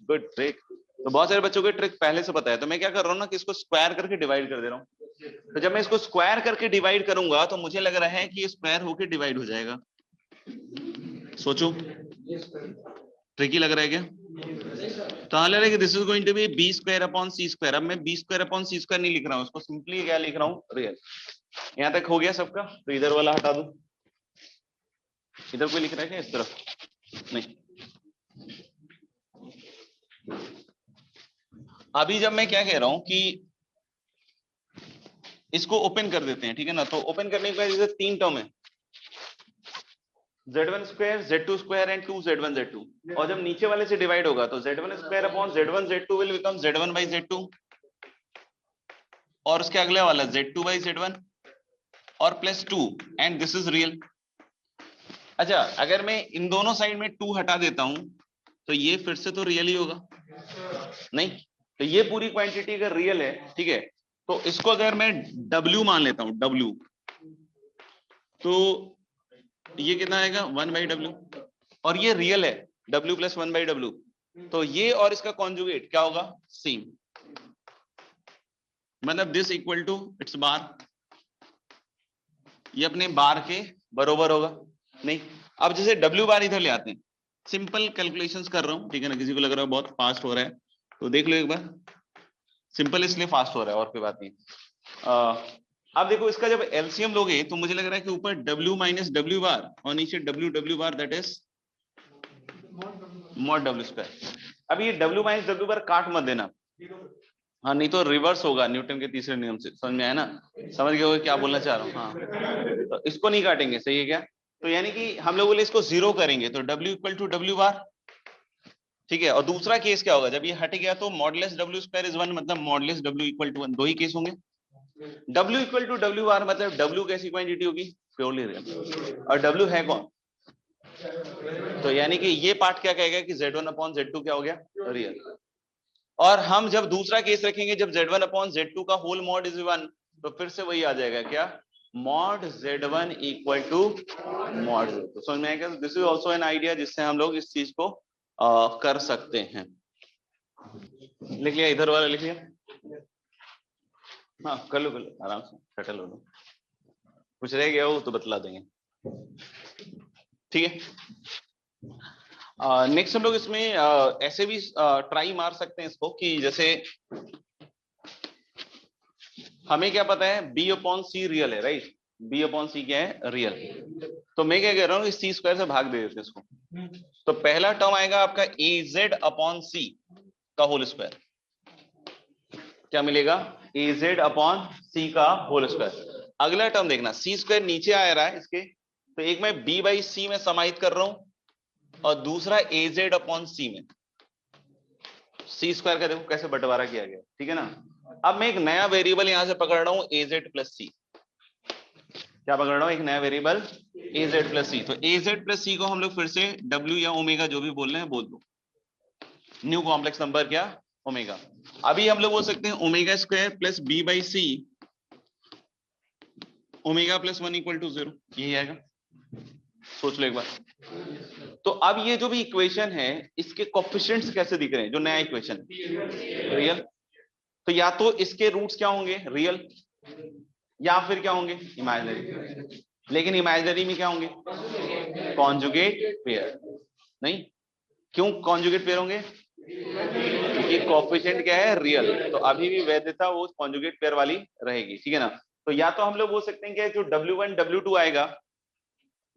Good trick. तो बहुत सारे बच्चों को ट्रिक पहले से पता है, तो मैं क्या कर रहा हूँ ना कि इसको स्क्वायर करके डिवाइड कर दे रहा हूँ। तो जब मैं इसको स्क्वायर करके डिवाइड करूंगा तो मुझे लग रहा है कि ये स्क्वायर होके डिवाइड हो जाएगा। सोचो ट्रिकी लग रहा है क्या। तो हाँ लग रहा है कि this is going to be b square upon c square. अब मैं b square upon c square नहीं लिख रहा हूँ, उसको सिंपली क्या लिख रहा हूँ, रियल। यहाँ तक हो गया सबका, तो इधर वाला हटा दो। इधर कोई लिख रहा है क्या, इस तरफ नहीं। अभी जब मैं क्या कह रहा हूं कि इसको ओपन कर देते हैं, ठीक है ना, तो ओपन करने के बाद जैसे 3 टर्म है, Z1 square Z2 square and 2Z1 Z2, और जब नीचे वाले से डिवाइड होगा तो Z1 square upon Z1 Z2 will become Z1 by Z2, और उसके अगले वाला Z2 बाई Z1 और plus 2, and this is real. अच्छा अगर मैं इन दोनों साइड में 2 हटा देता हूं तो ये फिर से तो रियल ही होगा नहीं। तो ये पूरी क्वांटिटी अगर रियल है, ठीक है, तो इसको अगर मैं W मान लेता हूं, W, तो ये कितना आएगा 1 बाई W, और ये रियल है W प्लस 1 बाई W, तो ये और इसका कॉन्जुगेट क्या होगा, सेम, मतलब दिस इक्वल टू इट्स बार, ये अपने बार के बरोबर होगा नहीं। अब जैसे W बार इधर ले आते हैं, सिंपल कैलकुलेशंस कर रहा हूं, ठीक है ना, किसी को लग रहा है बहुत फास्ट हो रहा है तो देख लो एक बार, सिंपल इसलिए फास्ट हो रहा है और कोई बात नहीं। अब देखो इसका जब एलसीएम लोगे तो मुझे लग रहा है कि ऊपर W माइनस W बार और नीचे W bar, that is mod W square. अब ये W माइनस W बार काट मत देना, हाँ नहीं तो रिवर्स होगा न्यूटन के तीसरे नियम से, समझ में आया ना, समझ गए क्या बोलना चाह रहा हूँ। हाँ तो इसको नहीं काटेंगे, सही है क्या। तो यानी कि हम लोग बोले इसको 0 करेंगे तो W इक्वल टू W बार, ठीक है। और दूसरा केस क्या होगा, जब ये हट गया तो मॉडुलस W स्क्वायर इज 1, मतलब मॉडुलस W इक्वल टू 1, दो ही केस होंगे। W इक्वल टू W बार मतलब W कैसी क्वांटिटी होगी, प्योरली रियल, और W है कौन, तो यानी कि ये पार्ट क्या कहेगा कि Z1 अपॉन Z2 क्या हो गया, रियल। और हम जब दूसरा केस रखेंगे जब Z1 अपॉन Z2 का होल मॉड इज 1, तो फिर से वही आ जाएगा क्या, mod Z1 equal to mod Z2। समझ में आएगा। This is also an idea जिससे हम लोग इस चीज को कर सकते हैं। लिख लिया, इधर वाला लिख लिया, हाँ कर लो आराम से, सेटल हो लो, कुछ रह गया हो तो बतला देंगे, ठीक है। नेक्स्ट हम लोग इसमें ऐसे भी ट्राई मार सकते हैं इसको कि जैसे हमें क्या पता है B अपॉन सी रियल है, राइट, B अपॉन सी क्या है, रियल। तो मैं क्या कह रहा हूँ इस C स्क्वायर से भाग दे देते इसको, तो पहला टर्म आएगा आपका AZ अपॉन सी का होल स्क्वायर, क्या मिलेगा az अपॉन c का होल स्क्वायर। अगला टर्म देखना, c स्क्वायर नीचे आ रहा है इसके, तो एक मैं b बाई सी में समाहित कर रहा हूं और दूसरा az अपॉन सी में। सी स्क्वायर का देखो कैसे बंटवारा किया गया, ठीक है ना। अब मैं एक नया वेरिएबल यहां से पकड़ रहा हूं az प्लस सी। क्या पकड़ रहा हूं, एक नया वेरिएबल az प्लस सी। तो az प्लस सी को हम लोग फिर से w या ओमेगा जो भी बोल रहे हैं बोल दो। न्यू कॉम्प्लेक्स नंबर क्या, ओमेगा। अभी हम लोग बोल सकते हैं omega square plus b by c omega plus 1 equal to 0, यही आएगा। सोच लो एक बार। तो अब ये जो भी इक्वेशन है इसके कोफिशिएंट्स कैसे दिख रहे हैं, जो नया इक्वेशन रियल। तो या तो इसके रूट्स क्या होंगे, रियल, या फिर क्या होंगे, इमेजिनरी। लेकिन इमेजिनरी में क्या होंगे, कॉन्जुगेट पेयर। नहीं, क्यों कॉन्जुगेट पेयर होंगे, क्योंकि कोफिशिएंट क्या है, रियल। तो अभी भी वैधता वो कॉन्जुगेट पेयर वाली रहेगी, ठीक है ना। तो या तो हम लोग बोल सकते हैं कि जो W1 W2 आएगा,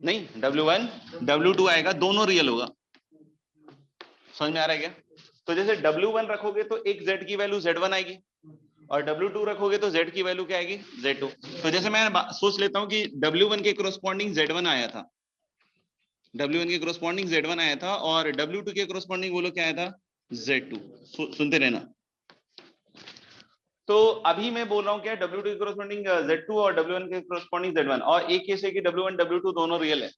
नहीं W1 W2 आएगा, दोनों रियल होगा। समझ में आ रहा है क्या। तो जैसे W1 रखोगे तो एक Z की वैल्यू Z1 आएगी, और W2 रखोगे तो Z की वैल्यू क्या आएगी, Z2। तो जैसे मैं सोच लेता हूं कि W1 के कोरोस्पोंडिंग Z1 आया था, W1 के कोरोस्पोंडिंग Z1 आया था, और W2 के कोरोस्पोंडिंग बोलो क्या आया था, Z2। सुनते रहना। तो अभी मैं बोल रहा हूँ क्या, W2 के कोरोस्पोंडिंग Z2 और W1 के कोरोस्पोंडिंग Z1, और एक केस है कि W1 W2 दोनों रियल है।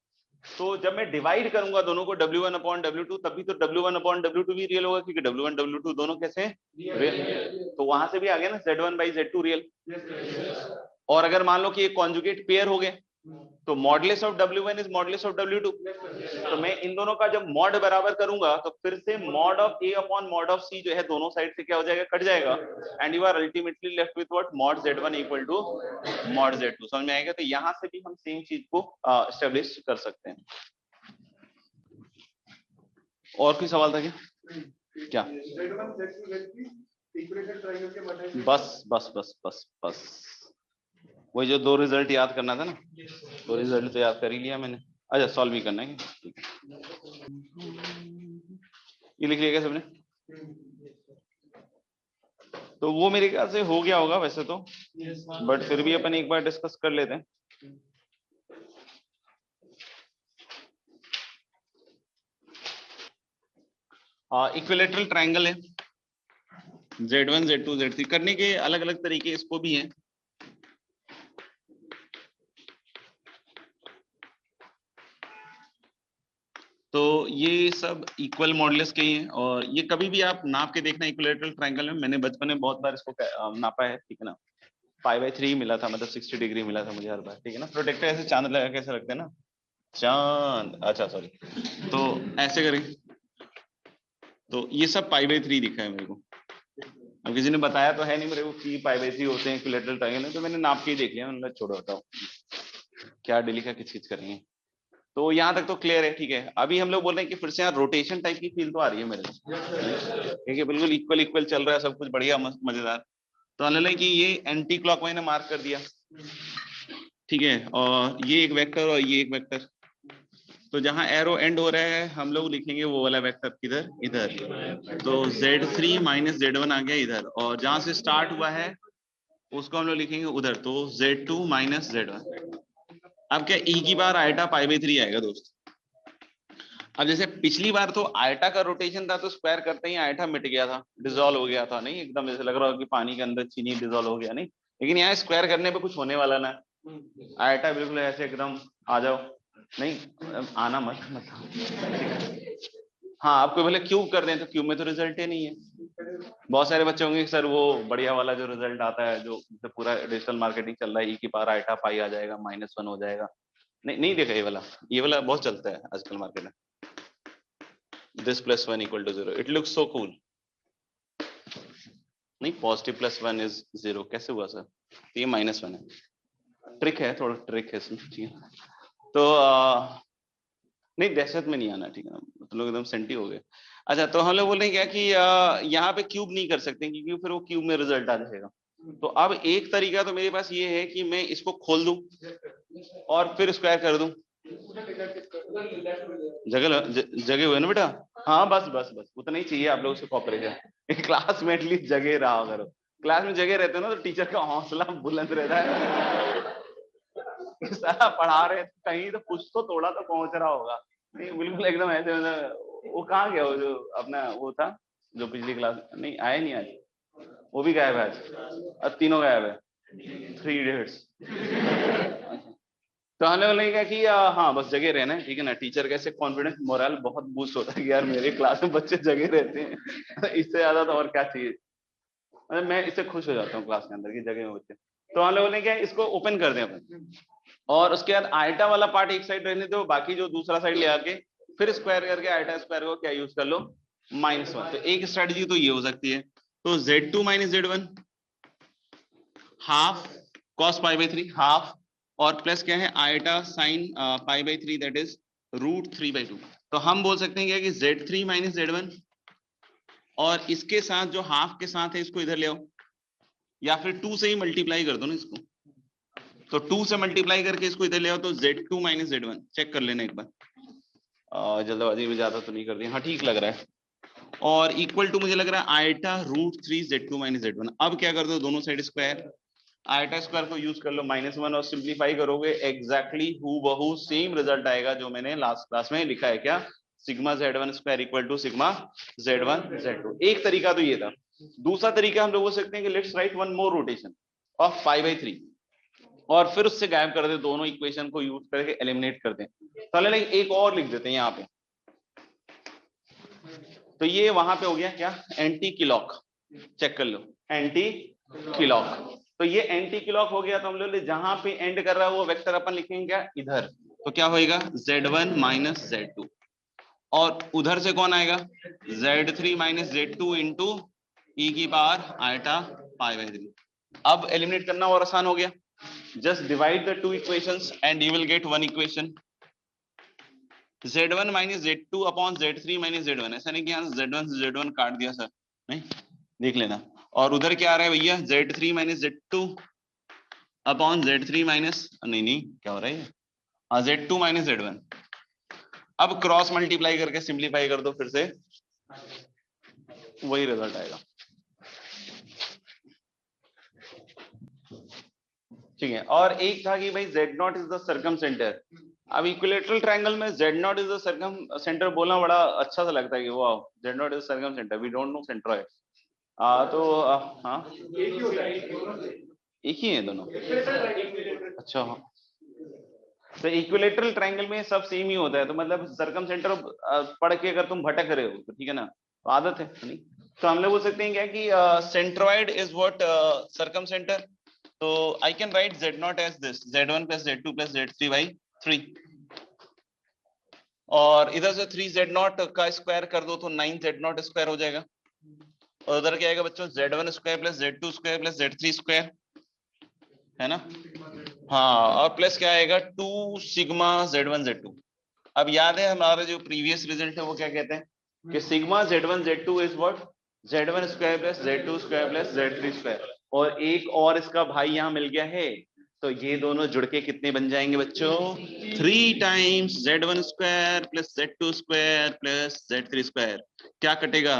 तो जब मैं डिवाइड करूंगा दोनों को W1 अपॉन W2, तभी तो W1 अपॉन W2 भी रियल होगा, क्योंकि W1 W2 दोनों कैसे हैं, रियल। तो वहां से भी आ गया ना Z1 बाई Z2 रियल। और अगर मान लो कि ये कॉन्जुगेट पेयर हो गए, तो modulus of W1 is modulus of W2। तो मैं इन दोनों का जब मॉड बराबर करूंगा तो फिर से mod of A upon mod of C जो है दोनों साइड से क्या हो जाएगा, कट जाएगा, and you are ultimately left with what, mod Z1 equal to mod Z2। समझ में आएगा। तो यहां से भी हम सेम चीज को एस्टेब्लिश कर सकते हैं। और कोई सवाल था क्या? बस बस बस बस बस वही जो दो रिजल्ट याद करना था ना, दो रिजल्ट तो याद कर ही लिया मैंने। अच्छा, सॉल्व भी करना है, ये लिख लिया क्या सबने? तो वो मेरे ख्याल से हो गया होगा वैसे तो, बट फिर भी अपन एक बार डिस्कस कर लेते हैं। इक्विलेटरल ट्रायंगल है, Z1 Z2 Z3 करने के अलग अलग तरीके इसको भी हैं। तो ये सब इक्वल मॉडुलस के ही हैं, और ये कभी भी आप नाप के देखना इक्विलेटरल ट्रायंगल में। मैंने बचपन में बहुत बार इसको नापा है, ठीक है ना। 5/3 मिला था, मतलब 60 डिग्री मिला था मुझे हर बार, ठीक है ना। प्रोटेक्टर ऐसे चांद लगा कैसे रखते हैं ना, चांद, अच्छा सॉरी, तो ऐसे करें। तो ये सब 5/3 दिखा है मेरे को। अब किसी ने बताया तो है नहीं मेरे को कि 5/3 होते हैं इक्विलेटरल ट्रायंगल में, तो मैंने नाप के ही देख लिया। मैंने छोड़ो बताओ क्या डेली का किच किच करेंगे। तो यहाँ तक तो क्लियर है, ठीक है। अभी हम लोग बोल रहे हैं कि फिर से यहाँ रोटेशन टाइप की फील तो आ रही है मेरे को, ठीक है। बिल्कुल इक्वल इक्वल चल रहा है सब कुछ, बढ़िया मजेदार। तो मान लें कि ये एंटी क्लॉकवाइज ने मार्क कर दिया, ठीक है, और ये एक वेक्टर और ये एक वेक्टर। तो जहां एरो एंड हो रहा है हम लोग लिखेंगे वो वाला वेक्टर किधर, इधर। तो Z3 माइनस Z1 आ गया इधर, और जहां से स्टार्ट हुआ है उसको हम लोग लिखेंगे उधर, तो Z2 माइनस Z1। अब क्या E की बार आयटा π/3 आएगा दोस्त। अब जैसे पिछली बार तो आयटा का रोटेशन था तो स्क्वायर करते ही आयटा मिट गया था, डिसॉल्व हो गया था, नहीं एकदम जैसे लग रहा हो कि पानी के अंदर चीनी डिसॉल्व हो गया, नहीं। लेकिन यहाँ स्क्वायर करने पे कुछ होने वाला ना, आयटा बिल्कुल ऐसे एकदम आ जाओ, नहीं आना मत। हाँ, आपको भले क्यूब कर दें तो क्यूब में तो रिजल्ट ही नहीं है। बहुत सारे बच्चे होंगे सर वो बढ़िया वाला जो रिजल्ट आता है, जो पूरा डिजिटल मार्केटिंग चल रहा है, E की पावर आयटा पाई आ जाएगा, -1 हो जाएगा। नहीं देखा ये वाला बहुत चलता है आजकल मार्केट में। This +1 equal to 0, it looks so cool। नहीं, पॉजिटिव +1 इज 0 कैसे हुआ सर? ये -1 है, ट्रिक है, थोड़ा ट्रिक है इसमें, ठीक है। तो नहीं दहशत में नहीं आना, ठीक है ना, तो लोग एकदम सेंटी हो गए। अच्छा, तो हम लोग बोल रहे हैं क्या कि यहाँ पे क्यूब नहीं कर सकते क्योंकि फिर वो क्यूब में रिजल्ट आ जाएगा। तो अब एक तरीका तो मेरे पास ये है कि मैं इसको खोल दूं और फिर स्क्वायर कर दूं। जगह हुए ना बेटा, हाँ बस उतना ही चाहिए आप लोग से कॉपरेशन, क्लास में एटलीस्ट जगह रहा करो। क्लास में जगह रहते हो ना तो टीचर का हौसला बुलंद रहता है। सारा पढ़ा रहे कहीं तो कुछ तो थोड़ा तो पहुंच रहा होगा। नहीं बिल्कुल एकदम ऐसे मतलब वो कहाँ गया वो जो अपना वो था जो पिछली क्लास नहीं आया नहीं आज, वो भी गायब है आज, अब तीनों गायब है, 3 इडियट्स। तो हम लोग ने कहा कि हाँ बस जगह रहना है, ठीक है ना। टीचर कैसे कॉन्फिडेंस मोरल बहुत बूस्ट होता है कि यार मेरे क्लास में बच्चे जगह रहते हैं। इससे ज्यादा तो और क्या चाहिए। मतलब मैं इससे खुश हो जाता हूँ क्लास के अंदर की जगह में बच्चे। तो हम लोगों ने क्या इसको ओपन कर दें अपन, और उसके बाद आयटा वाला पार्ट एक साइड रहने दो, बाकी जो दूसरा साइड ले आके फिर स्क्वायर करके आयटा स्क्वायर को क्या यूज कर लो, -1। तो एक स्ट्रेटजी तो ये हो सकती है। तो Z2 - Z1 half cos π/3 half, और प्लस क्या है आयटा साइन π/3 दैट इज √3/2। तो हम बोल सकते हैं क्या कि Z3 - Z1 और इसके साथ जो हाफ के साथ है इसको इधर ले आओ, या फिर 2 से ही मल्टीप्लाई कर दो ना इसको। तो 2 से मल्टीप्लाई करके इसको इधर ले आओ तो Z2 - Z1 चेक कर लेना एक बार। जल्दबाजी में ज्यादा तो नहीं कर दिया, हाँ ठीक लग रहा है। और इक्वल टू मुझे लग रहा है आयटा √3 Z2 - Z1। अब क्या कर दो दोनों साइड स्क्वायर, आयटा स्क्वायर को यूज कर लो -1 और सिंप्लीफाई करोगे एग्जैक्टली हूबहू सेम रिजल्ट आएगा जो मैंने लास्ट क्लास में लिखा है, क्या sigma Z1 square equal to sigma Z1 Z2। एक तरीका तो ये था। दूसरा तरीका हम लोग बोल सकते हैं कि let's write one more rotation of π/3 और फिर उससे गायब कर दे, दोनों इक्वेशन को यूज करके एलिमिनेट कर दें। तो एक और लिख देते हैं यहाँ पे। तो ये वहां पे हो गया क्या एंटी क्लॉक, चेक कर लो एंटी क्लॉक। तो ये एंटी क्लॉक हो गया। तो हम लोग जहां पे एंड कर रहा है वो वेक्टर अपन लिखेंगे क्या इधर, तो क्या होएगा Z1 - Z2, और उधर से कौन आएगा Z3 - Z2 इंटू e की पावर आयटा π/3। अब एलिमिनेट करना और आसान हो गया, just divide the two equations and you will get one equation, Z1 - Z2 upon Z3 - Z1। ऐसा नहीं कि यहाँ Z1 से Z1 काट दिया सर, नहीं देख लेना। और उधर क्या आ रहा है भैया Z3 - Z2 अपॉन Z3 नहीं क्या हो रहा है हाँ Z2 - Z1। अब क्रॉस मल्टीप्लाई करके सिंप्लीफाई कर दो फिर से, वही रिजल्ट आएगा। ठीक है। और एक था कि भाई Z0 is the circum centre. अब इक्विलेटरल ट्रायंगल में Z0 is the circum centre बोलना बड़ा अच्छा सा लगता है कि वाह Z0 is circumcentre, we don't know centroid. तो हाँ एक ही है दोनों, अच्छा हाँ। तो इक्विलेटरल ट्रायंगल में सब सेम ही होता है, तो मतलब सर्कम सेंटर पढ़ के अगर तुम भटक रहे हो तो ठीक है ना, तो आदत है नहीं। तो हम लोग बोल सकते हैं क्या कि centroid is what circum. तो I can write Z0 as this Z1 + Z2 + Z3/3, और इधर से 3Z0 का स्क्वायर कर दो तो 9Z0 स्क्वायर हो जाएगा। और उधर क्या आएगा बच्चों Z1 square + Z2 square + Z3 square, है ना। हाँ और प्लस क्या आएगा 2 सिग्मा Z1 Z2। अब याद है हमारा जो प्रीवियस रिजल्ट है वो क्या कहते हैं कि sigma Z1 Z2 is what Z1 square + Z2 square + Z3 square. और एक और इसका भाई यहाँ मिल गया है, तो ये दोनों जुड़ के कितने बन जाएंगे बच्चों 3 times Z1 square + Z2 square + Z3 square. क्या कटेगा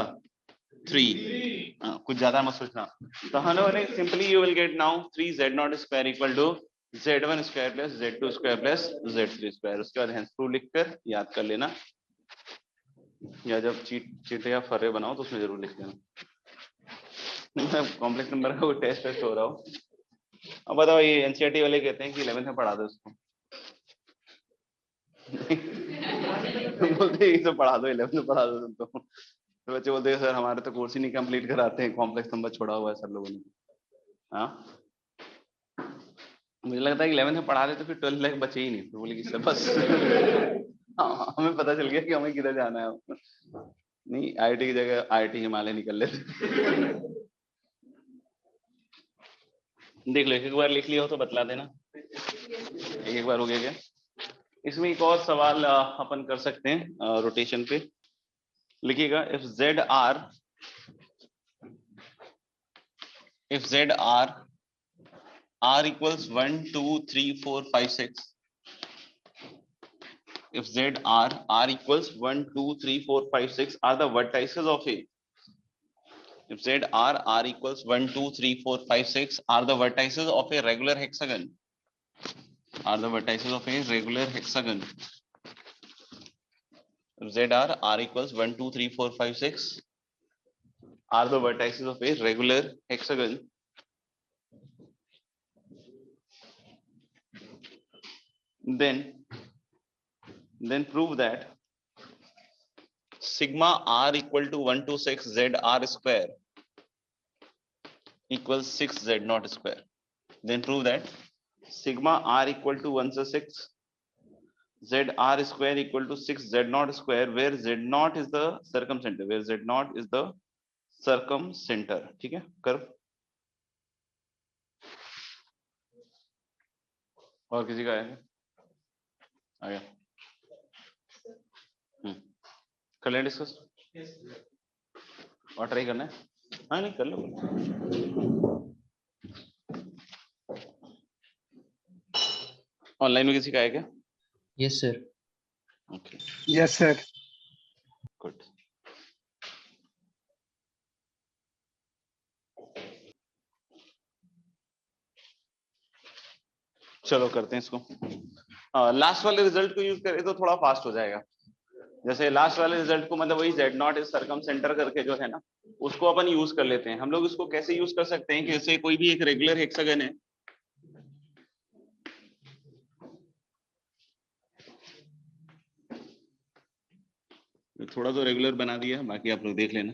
3, कुछ ज्यादा मत सोचना। तो हम लोगों ने simply you will get now 3Z0 square equal to Z1 square + Z2 square + Z3 square. उसके बाद हेंस प्रूफ लिखकर याद कर लेना, या जब चीटे या फर्रे बनाओ तो उसमें जरूर लिख लेना। कॉम्प्लेक्स नंबर का कोई टेस्ट हो रहा हो। अब बताओ ये एनसीईआरटी वाले कहते हैं कि 11th में पढ़ा दो इसको। बोलते हैं पढ़ा दो 11th में पढ़ा दो तुम तो बच्चे बोलते हैं सर हमारे तो कोर्स ही नहीं कंप्लीट कराते हैं, कॉम्प्लेक्स नंबर छोड़ा हुआ है सब लोगों ने। हाँ मुझे लगता है कि 11th में पढ़ा दे तो फिर 12th लाइफ बचे ही नहीं, तो बोले कि सर बस। हाँ हमें पता चल गया कि हमें किधर जाना है। नहीं आईआईटी की जगह आईआईटी हिमालय निकल लेते। देख लो एक बार लिख लिया हो तो बतला देना, एक बार हो गया क्या। इसमें एक और सवाल अपन कर सकते हैं रोटेशन पे। लिखिएगा if Z R equals 1 2 3 4 5 6, if Z R equals 1 2 3 4 5 6 are the vertices of A, If Z R equals 1, 2, 3, 4, 5, 6 are the vertices of a regular hexagon. Are the vertices of a regular hexagon. If Z R equals 1, 2, 3, 4, 5, 6 are the vertices of a regular hexagon. Then prove that sigma R equal to 1 to 6 Z R square equals 6 Z naught square. Then prove that sigma R equal to 1 to 6 Z R square equal to 6 Z naught square, where Z naught is the circumcenter, where Z naught is the circumcenter. ठीक है, curve. और किसी का है? आ गया। कर लें discuss. और ट्राई करना है? हाँ नहीं, कर लो। ऑनलाइन में किसी का है क्या? Yes sir. Okay, yes sir. Good. चलो करते हैं इसको। लास्ट वाले रिजल्ट को यूज करें तो थोड़ा फास्ट हो जाएगा। जैसे लास्ट वाले रिजल्ट को मतलब वही Z नॉट इज सर्कमसेंटर करके जो है ना, उसको अपन यूज कर लेते हैं। हम लोग इसको कैसे यूज कर सकते हैं कि जैसे कोई भी एक रेगुलर हेक्सागन है, थोड़ा तो रेगुलर बना दिया, बाकी आप लोग देख लेना।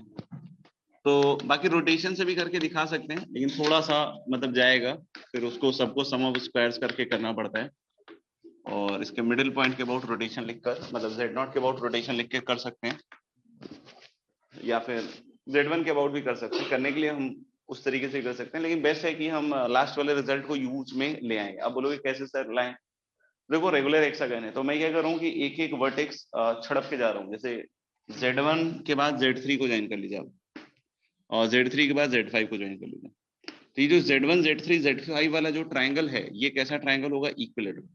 तो बाकी रोटेशन से भी करके दिखा सकते हैं, लेकिन थोड़ा सा मतलब जाएगा, फिर उसको सबको सम ऑफ स्क्वायर्स करके करना पड़ता है। और इसके मिडिल पॉइंट के अबाउट रोटेशन लिखकर, मतलब Z नॉट के अबाउट रोटेशन लिख के कर सकते हैं, या फिर Z1 के अबाउट भी कर सकते हैं। करने के लिए हम उस तरीके से कर सकते हैं, लेकिन बेस्ट है कि हम लास्ट वाले रिजल्ट को यूज में ले आएंगे। अब बोलोगे कैसे सर लाएं? देखो रेगुलर हेक्सागन है तो मैं क्या कर रहा हूँ कि एक एक वर्टेक्स छड़प के जा रहा हूँ। जैसे Z1 के बाद Z3 को ज्वाइन कर लीजिए आप, और Z3 के बाद Z5 को ज्वाइन कर लीजिए। तो ये जो Z1 Z3 Z5 वाला जो ट्राइंगल है, ये कैसा ट्राइंगल होगा? इक्विलेटरल।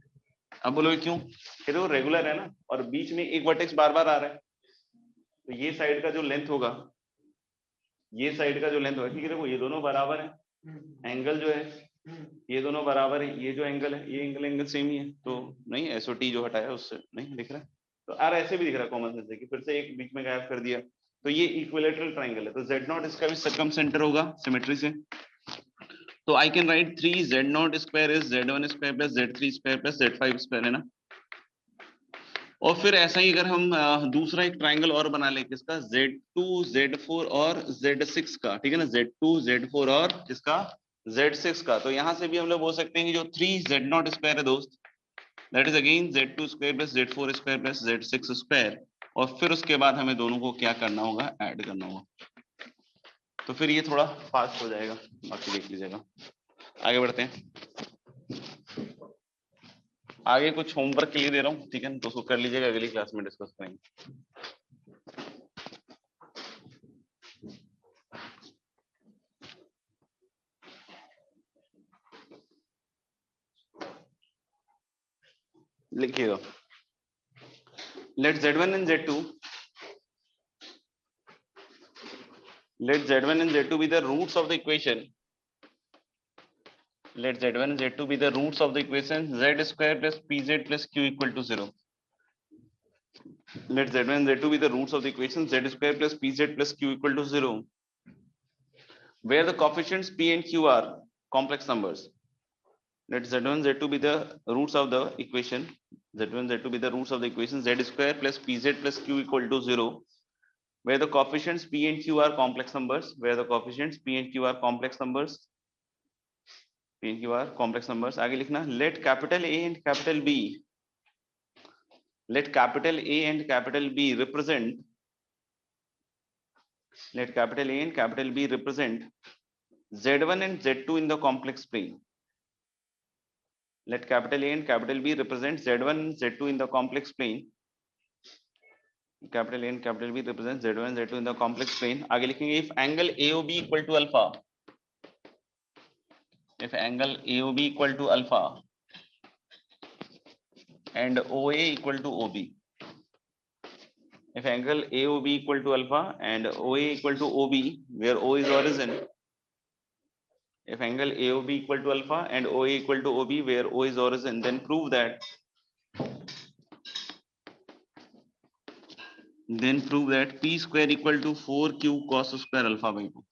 अब बोलोगे क्यों? ये देखो रेगुलर है ना, और बीच में एक वर्टेक्स बार बार आ रहा है, तो ये साइड का जो लेंथ होगा, ये साइड का जो लेंथ होगा, ठीक है, देखो ये दोनों बराबर है, एंगल जो है ये दोनों बराबर है, ये जो एंगल है ये एंगल सेम ही है, तो नहीं एसओटी जो हटाया उससे नहीं दिख रहा है, तो आर ऐसे भी दिख रहा है कॉमन सेंस से कि फिर से एक बीच में गायब कर दिया, तो ये इक्विलेटरल ट्राइंगल है। तो Z नॉट इसका भी सर्कमसेंटर होगा सिमेट्री से। तो I can right 3 Z not square is Z1 square plus Z3 square plus Z5 square, है ना। और फिर ऐसा ही अगर हम दूसरा एक ट्राइंगल और बना ले, किसका? Z2 Z4 और Z6 का, ठीक है ना, Z2 Z4 और किसका? Z6 का। तो यहां से भी हम लोग बोल सकते हैं कि जो 3 Z नॉट स्क्वायर है दोस्त, that is again Z2 square plus Z4 square plus Z6 square, और फिर उसके बाद हमें दोनों को क्या करना होगा? ऐड करना होगा। तो फिर ये थोड़ा फास्ट हो जाएगा, बाकी देख लीजिएगा। आगे बढ़ते हैं। आगे कुछ होमवर्क के लिए दे रहा हूँ, ठीक है, तो उसको कर लीजिएगा, अगली क्लास में डिस्कस करेंगे। लिखिएगा, let Z1 and Z2 be the roots of the equation. Let Z1 and Z2 be the roots of the equation Z square plus PZ plus Q equal to 0. Let Z1 and Z2 be the roots of the equation Z square plus PZ plus Q equal to 0, where the coefficients P and Q are complex numbers. Let Z1 Z2 be the roots of the equation Z1 Z2 be the roots of the equation Z square plus PZ plus Q equal to 0, where the coefficients P and Q are complex numbers. Where the coefficients P and Q are complex numbers. P and Q are complex numbers. आगे लिखना, let capital A and capital B, let capital A and capital B represent, let capital A and capital B represent Z1 and Z2 in the complex plane. Let capital A and capital B represent Z1 and Z2 in the complex plane. Capital A and capital B represent Z1 and Z2 in the complex plane. आगे लिखेंगे, if angle AOB equal to alpha, if angle AOB equal to alpha and OA equal to OB, If angle AOB equal to alpha and OA equal to OB, where O is origin. If angle AOB equal to alpha and OA equal to OB, where O is origin, then prove that. Then prove that P square equal to 4Q cos square alpha by 2.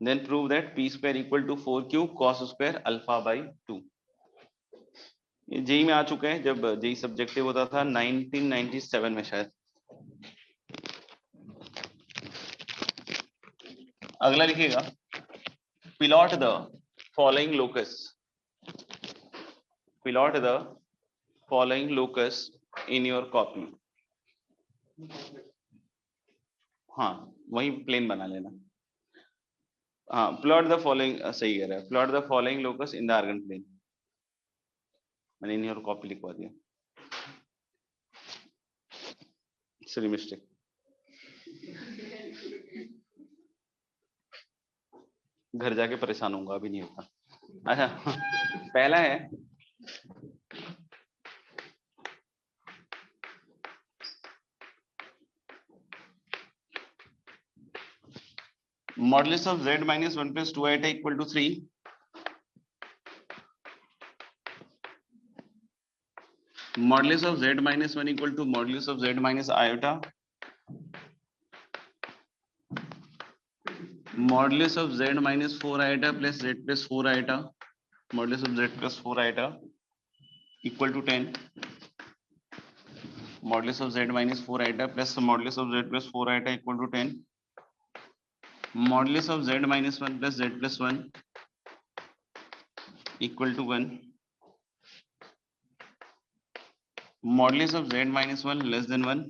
Then prove that P square equal to 4Q cos square alpha by 2. ये JEE में आ चुका है, जब JEE subjective होता था 1997 में शायद। अगला लिखिएगा, plot the following locus, plot the following locus in your copy. हाँ वही प्लेन बना लेना। हाँ प्लॉट द फॉलोइंग सही कह रहा है, plot the following locus in the Argand plane. मैंने इन योर कॉपी लिखवा दिया, सिली मिस्टेक। घर जाके परेशान होऊंगा, अभी नहीं होता। अच्छा पहला है modulus of z minus 1 plus 2 iota equal to 3. Modulus of z minus 1 equal to modulus of z minus iota. Modulus of z minus 4 iota plus z plus 4 iota. Modulus of z plus 4 iota equal to 10. Modulus of z minus 4 iota plus modulus of z plus 4 iota equal to 10. Modulus of z minus 1 plus z plus 1 equal to 1. Modulus of z minus 1 less than 1.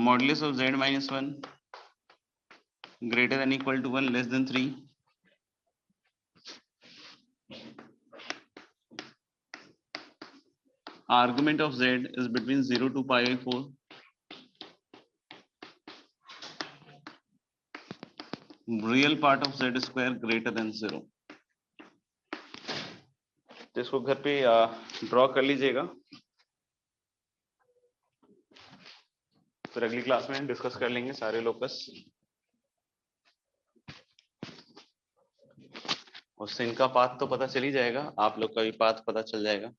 Modulus of z minus 1 greater than equal to 1 less than 3. Argument of z is between 0 to pi by 4. Real part of z square greater than 0. तो इसको घर पे draw कर लीजिएगा, फिर अगली class में discuss कर लेंगे सारे लोकस। उससे इनका पाथ तो पता चल ही जाएगा, आप लोग का भी पाथ पता चल जाएगा।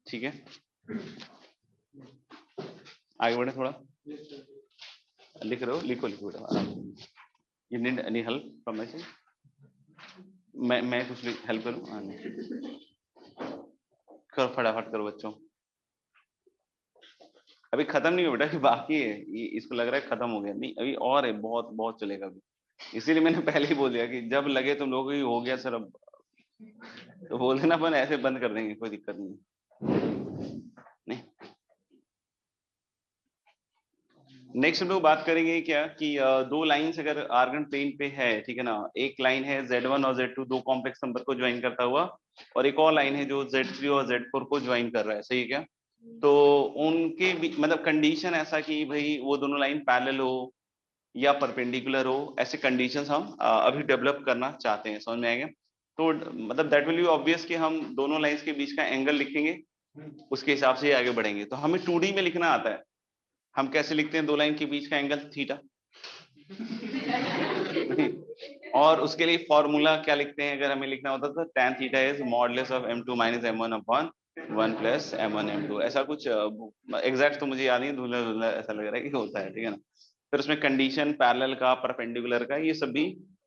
ठीक है, आगे बढ़े थोड़ा। लिख रहे हो, लिखो लिखो बेटा। You need any help from my side? मैं कुछ हेल्प करूं? करो फटाफट करो बच्चों, अभी खत्म नहीं हुआ बेटा, कि बाकी है। ये इसको लग रहा है खत्म हो गया, नहीं अभी और है, बहुत बहुत चलेगा अभी। इसीलिए मैंने पहले ही बोल दिया कि जब लगे तुम लोगों को हो गया सर अब तो बोल देना, अपन ऐसे बंद कर देंगे, कोई दिक्कत नहीं। नेक्स्ट हम लोग बात करेंगे क्या कि दो लाइंस अगर आर्गन प्लेन पे है, ठीक है ना, एक लाइन है Z1 और Z2 दो कॉम्प्लेक्स नंबर को ज्वाइन करता हुआ, और एक और लाइन है जो Z3 और Z4 को ज्वाइन कर रहा है, सही है क्या? तो उनके मतलब कंडीशन ऐसा कि भाई वो दोनों लाइन पैरेलल हो या परपेंडिकुलर हो, ऐसे कंडीशंस हम अभी डेवलप करना चाहते हैं। समझ में आएगा? तो मतलब दैट विल बी ऑब्वियस कि हम दोनों लाइंस के बीच का एंगल लिखेंगे, उसके हिसाब से आगे बढ़ेंगे। तो हमें 2D में लिखना आता है। हम कैसे लिखते हैं दो लाइन के बीच का एंगल? थीटा। और उसके लिए फॉर्मूला क्या लिखते हैं अगर हमें लिखना होता तो tan theta is modulus of m2 minus m1 upon 1 plus m1 m2। ऐसा कुछ एग्जैक्ट तो मुझे याद नहीं, धुंधला धुंधला ऐसा लग रहा है कि होता है, ठीक है ना। फिर उसमें कंडीशन पैरेलल का, परपेंडिकुलर का, ये सब भी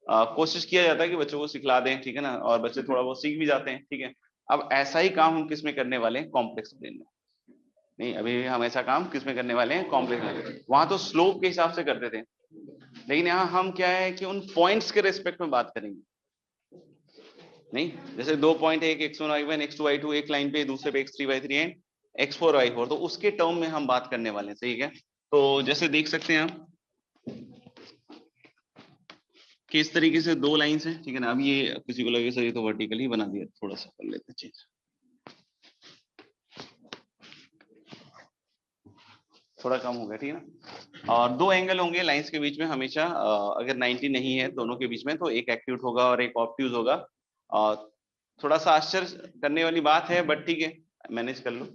कोशिश किया जाता है कि बच्चों को सिखला दें, ठीक है ना, और बच्चे थोड़ा बहुत सीख भी जाते हैं, ठीक है। अब ऐसा ही काम हम किस में करने वाले हैं? कॉम्प्लेक्स प्लेन में। नहीं, अभी हम ऐसा काम किस में करने वाले हैं? कॉम्प्लेक्स में। वहां तो स्लोप के हिसाब से करते थे, लेकिन यहाँ हम क्या है कि उन पॉइंट्स के रेस्पेक्ट में बात करेंगे। नहीं, जैसे दो पॉइंट है, एक x1 y1 x2 y2 एक लाइन पे, दूसरे पे x3 y3 and x4 y4, तो उसके टर्म में हम बात करने वाले हैं, सही है। तो जैसे देख सकते हैं आप कि इस तरीके से दो लाइंस हैं, ठीक है ना। अब ये किसी को लगे सर ये तो वर्टिकली बना दिया, थोड़ा सा कर लेते हैं चेंज, थोड़ा कम हो गया, ठीक है ना। और दो एंगल होंगे लाइंस के बीच में हमेशा, अगर 90 नहीं है दोनों के बीच में तो एक एक्यूट होगा और एक ऑब्ट्यूज होगा। और थोड़ा सा आश्चर्य करने वाली बात है, बट ठीक है, मैनेज कर लो।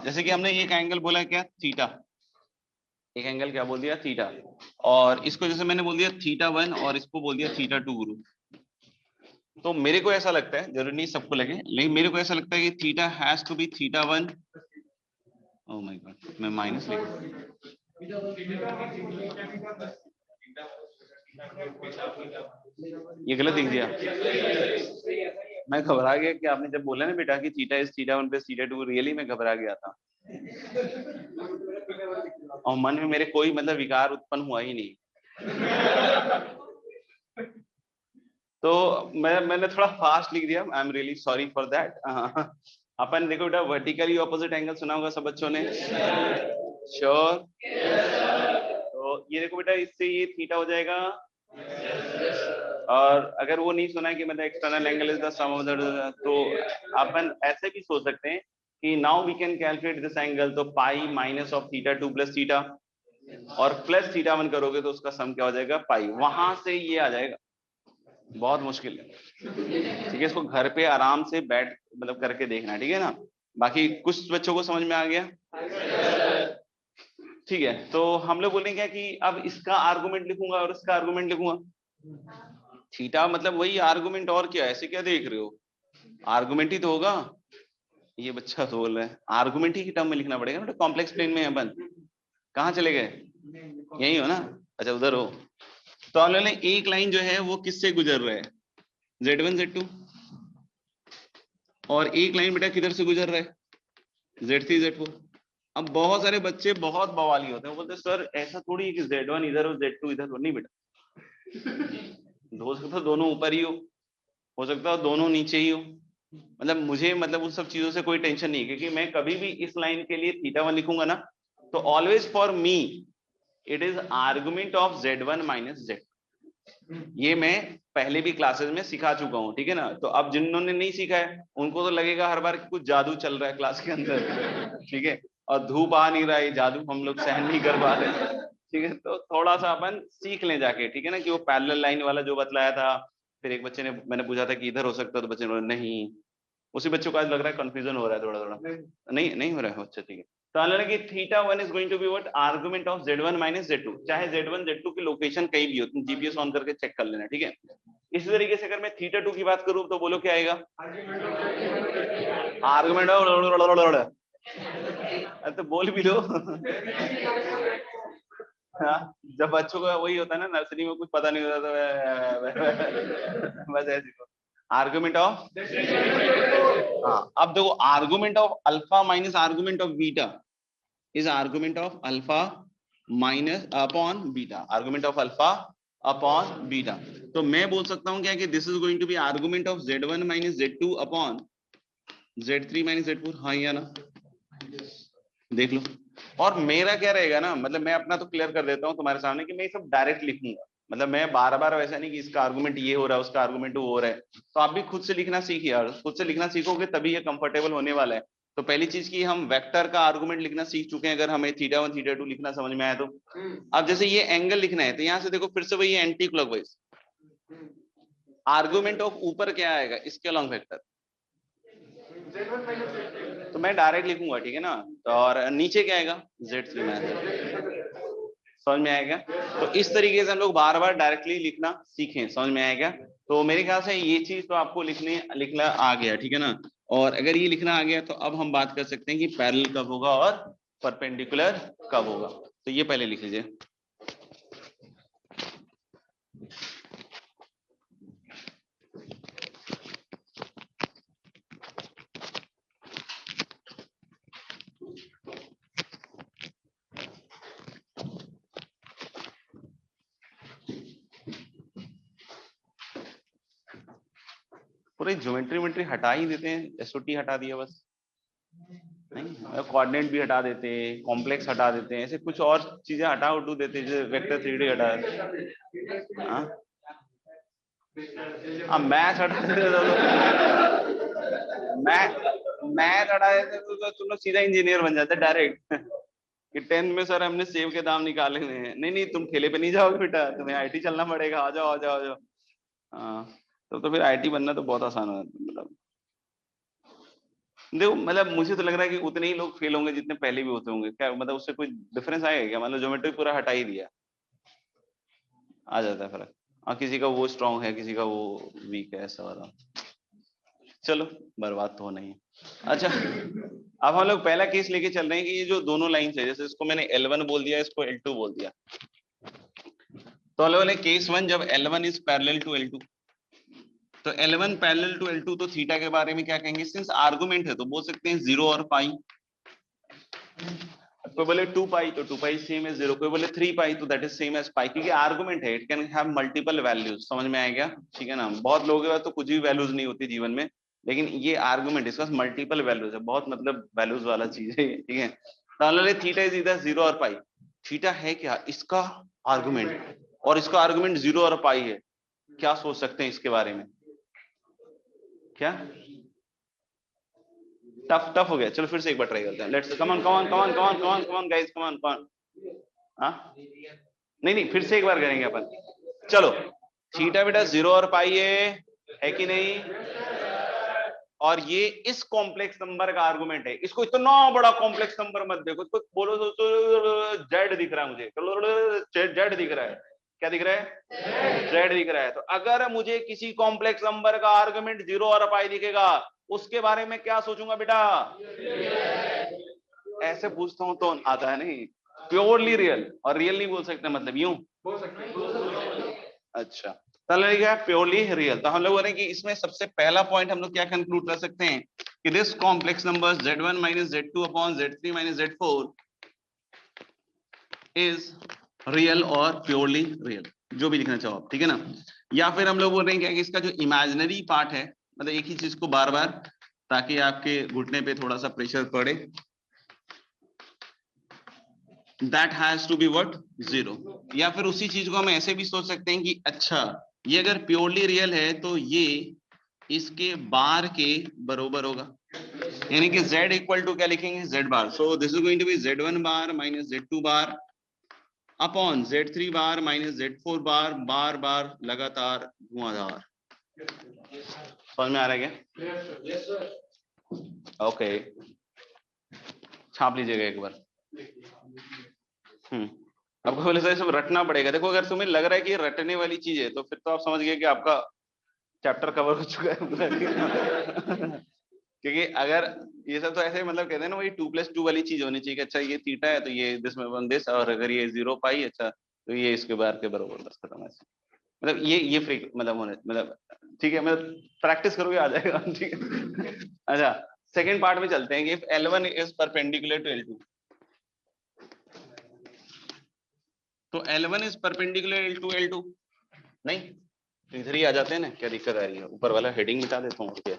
जैसे कि हमने एक एंगल बोला क्या, थीटा, एक एंगल क्या बोल दिया, थीटा, और इसको जैसे मैंने बोल दिया θ1 और इसको बोल दिया θ2 गुरु। तो मेरे को ऐसा लगता है, जरूरी नहीं सबको लगे, लेकिन मेरे को ऐसा लगता है कि theta has to be θ1। Oh my god, मैं माइनस लिख, ये गलत लिख दिया। मैं घबरा गया कि आपने जब बोला ना बेटा कि थीटा इज θ1 प्लस θ2, रियली मैं घबरा गया था और मन में मेरे कोई मतलब विकार उत्पन्न हुआ ही नहीं। तो मैंने थोड़ा फास्ट लिख दिया, I am really sorry for that. अपन देखो बेटा वर्टिकली ऑपोजिट एंगल सुना होगा सब बच्चों ने, श्योर। तो ये देखो बेटा, इससे ये थीटा हो जाएगा, और अगर वो नहीं सुना है कि मतलब external angle is the sum of the, तो अपन ऐसे भी सोच सकते हैं कि now we can calculate this angle, तो pi minus of θ2 plus theta, और प्लस θ1 करोगे तो उसका सम क्या हो जाएगा, पाई, वहां से ये आ जाएगा। बहुत मुश्किल है, ठीक है, इसको घर पे आराम से बैठ मतलब करके देखना, ठीक है ना। बाकी कुछ बच्चों को समझ में आ गया, ठीक है। तो हम लोग बोलेंगे कि अब इसका आर्गुमेंट लिखूंगा और इसका आर्गुमेंट लिखूंगा। थीटा मतलब वही आर्गुमेंट, और क्या, ऐसे क्या देख रहे हो, आर्गुमेंट ही तो होगा। ये बच्चा तो बोल रहा है आर्गुमेंट ही की टर्म में लिखना पड़ेगा ना, कॉम्प्लेक्स प्लेन में है अपन। कहाँ चले गए, यही हो ना, अच्छा उधर हो। तो हम लोगों ने एक लाइन जो है वो किससे गुजर रहा है, Z1 Z2, और एक लाइन बेटा किधर से गुजर रहा है, Z3 Z4। अब बहुत सारे बच्चे बहुत बवाली होते हैं, वो बोलते सर ऐसा थोड़ी है कि Z1 इधर हो Z2 इधर हो, नहीं बेटा, हो सकता है दोनों ऊपर ही हो सकता है दोनों नीचे ही हो, मतलब मुझे मतलब उन सब चीजों से कोई टेंशन नहीं है, क्योंकि मैं कभी भी इस लाइन के लिए θ1 लिखूंगा ना, तो always for me it is argument of Z1 minus Z2। ये मैं पहले भी क्लासेस में सिखा चुका हूँ, ठीक है ना। तो अब जिन्होंने नहीं सीखा है उनको तो लगेगा हर बार कुछ जादू चल रहा है क्लास के अंदर, ठीक है, और धूप आ नहीं रहा है, जादू हम लोग सहन नहीं कर पा रहे, ठीक है। तो थोड़ा सा अपन सीख लें जाके, ठीक है ना, कि वो पैरेलल लाइन वाला जो बतलाया था, फिर एक बच्चे ने, मैंने पूछा था कि इधर हो सकता है, तो बच्चे ने बोला नहीं, उसी बच्चों को आज लग रहा है कंफ्यूजन हो रहा है थोड़ा थोड़ा, नहीं हो रहा है, अच्छा ठीक है। तो हालांकि कि θ1 is going to be what, argument of Z1 minus Z2, चाहे Z1 Z2 की लोकेशन कहीं भी हो, तुम जीपीएस ऑन करके चेक कर लेना, ठीक है। इसी तरीके से अगर मैं θ2 की बात करूं तो बोलो क्या आएगा, आर्गुमेंट ऑफ, तो बोल भी लो। हाँ, जब बच्चों को वही होता है ना, नर्सरी में कुछ पता नहीं होता तो बस ऐसे आर्गुमेंट ऑफ, हाँ अब देखो argument of alpha minus argument of beta is argument of alpha minus upon beta, argument of alpha upon beta. तो मैं बोल सकता हूं क्या कि this is going to be argument of Z1 minus Z2 upon Z3 minus Z4, हाँ या ना, देख लो। और मेरा क्या रहेगा ना, मतलब मैं अपना तो क्लियर कर देता हूँ तुम्हारे सामने कि मैं ये सब डायरेक्ट लिखूंगा, मतलब मैं बार बार वैसा नहीं कि इसका आर्गुमेंट ये हो रहा है उसका आर्गुमेंट वो हो रहा है। तो आप भी खुद से लिखना सीखिए यार, खुद से लिखना सीखोगे तभी ये कंफर्टेबल होने वाला है। तो पहली चीज की हम वेक्टर का आर्गुमेंट लिखना सीख चुके हैं, अगर हमें θ1 θ2 लिखना समझ में आया तो। अब जैसे ये एंगल लिखना है तो यहाँ से देखो फिर से वही एंटी क्लॉकवाइज, आर्गुमेंट ऑफ ऊपर क्या आएगा, इसके अलोंग वेक्टर, तो मैं डायरेक्ट लिखूंगा, ठीक है ना। और नीचे क्या आएगा, Z3 में, समझ में आएगा। तो इस तरीके से हम लोग बार बार डायरेक्टली लिखना सीखें, समझ में आएगा। तो मेरे ख्याल से ये चीज तो आपको लिखना आ गया, ठीक है ना। और अगर ये लिखना आ गया तो अब हम बात कर सकते हैं कि पैरेलल कब होगा और परपेंडिकुलर कब होगा। तो ये पहले लिख लीजिए, पूरे ज्योमेट्री वेट्री हटा ही देते हैं, एसओटी हटा दिया बस, नहीं कोऑर्डिनेट भी हटा देते हैं, कॉम्प्लेक्स हटा देते हैं, ऐसे कुछ और चीजें हटा उठू देते हैं, जैसे वेक्टर 3D हटा देते हैं, मैथ हटा देते मैथ हटा देते तो तुम लोग सीधा इंजीनियर बन जाते डायरेक्ट, कि 10th में सर हमने सेब के दाम निकाले हुए हैं, नहीं तुम ठेले पे नहीं जाओगे बेटा, तुम्हें आईटी चलना पड़ेगा, आ जाओ आ जाओ आ जाओ। हाँ तो फिर आईटी बनना तो बहुत आसान हो, मतलब देखो मतलब मुझे तो लग रहा है कि उतने ही लोग फेल होंगे जितने पहले भी होते होंगे, क्या मतलब उससे कोई डिफरेंस आएगा क्या? मतलब ज्योमेट्री पूरा हटा ही दिया, आ जाता है फर्क। हाँ किसी का वो स्ट्रांग है, किसी का वो वीक है, ऐसा वाला। चलो बर्बाद तो होना ही है। अच्छा अब हम लोग पहला केस लेके चल रहे हैं कि ये जो दोनों लाइन है, जैसे इसको मैंने L1 बोल दिया, इसको L2 बोल दिया, तो हम लोगों ने केस 1 जब L1 is parallel to L2, तो L1 पैरेलल टू L2, तो थीटा के बारे में क्या कहेंगे? सिंस आर्गुमेंट है तो बोल सकते हैं 0 और पाई। कोई बोले 2 पाई तो 2 पाई सेम है 0, कोई बोले 3 पाई तो दैट इज सेम एज पाई, क्योंकि आर्गुमेंट है, it can have multiple values. समझ में आएगा? ठीक है ना, बहुत लोगों के पास तो कुछ भी वैल्यूज नहीं होती जीवन में, लेकिन ये आर्गुमेंट, इसका मल्टीपल वैल्यूज है, बहुत मतलब वैल्यूज वाला चीज है, ठीक है। तो थीटा इज इधर 0 और पाई। थीटा है क्या? इसका आर्गुमेंट, और इसका आर्गुमेंट 0 और पाई है। क्या सोच सकते हैं इसके बारे में? क्या टफ टफ हो गया? चलो फिर से एक बार ट्राई करते हैं। Let's come on come on come on come on come on come on guys, come on come on. हाँ नहीं फिर से एक बार करेंगे अपन। चलो थीटा बेटा 0 और पाई है कि नहीं? और ये इस कॉम्प्लेक्स नंबर का आर्गुमेंट है। इसको इतना बड़ा कॉम्प्लेक्स नंबर मत देखो, इसको बोलो तो जेड दिख रहा है मुझे, जेड दिख रहा है। क्या दिख रहा है? जेड दिख रहा है। तो अगर मुझे किसी कॉम्प्लेक्स नंबर का आर्गुमेंट 0 और पाई दिखेगा, उसके बारे में क्या सोचूंगा बेटा? ऐसे पूछता हूं तो आता है नहीं, प्योरली रियल। और रियल नहीं बोल सकते मतलब यूं बोल सकते। अच्छा चलो प्योरली रियल। तो हम लोग बोल रहे हैं कि इसमें सबसे पहला पॉइंट हम लोग क्या कंक्लूड कर सकते हैं कि this complex number Z1 minus Z2 upon Z3 minus Z4 is real और प्योरली रियल, जो भी लिखना चाहो आप, ठीक है ना। या फिर हम लोग बोल रहे हैं क्या कि इसका जो इमेजिनरी पार्ट है, मतलब एक ही चीज को बार बार, ताकि आपके घुटने पे थोड़ा सा प्रेशर पड़े, that has to be what? 0। या फिर उसी चीज को हम ऐसे भी सोच सकते हैं कि अच्छा ये अगर प्योरली रियल है तो ये इसके बार के बरोबर होगा, यानी कि z इक्वल टू क्या लिखेंगे? z bar. So this is going to be Z1 bar minus Z2 bar upon Z3 bar minus Z4 bar, बार बार लगातार धुआंधार। समझ में आ रहा है क्या? ओके छाप लीजिएगा एक बार। आपको पहले से सब रटना पड़ेगा। देखो अगर तुम्हें लग रहा है कि ये रटने वाली चीज है तो फिर तो आप समझ गए कि आपका चैप्टर कवर हो चुका है। क्योंकि अगर ये सब तो ऐसे मतलब कहते हैं ना, वही 2+2 वाली चीज होनी चाहिए कि अच्छा ये थीटा है तो ये दिस में वन दिस, और अगर ये 0 पाई अच्छा तो ये इसके बार के बराबर, बस खत्म। ऐसे मतलब ये फ्री मतलब होने मतलब ठीक है, मतलब प्रैक्टिस करोगे आ जाएगा। ठीक है अच्छा सेकंड पार्ट में चलते हैं कि if L1 is perpendicular to L2, तो L1 is perpendicular to L2 नहीं, तो इधर ही आ जाते हैं ना, क्या दिक्कत आ रही है? ऊपर वाला हेडिंग मिटा देता हूँ क्या।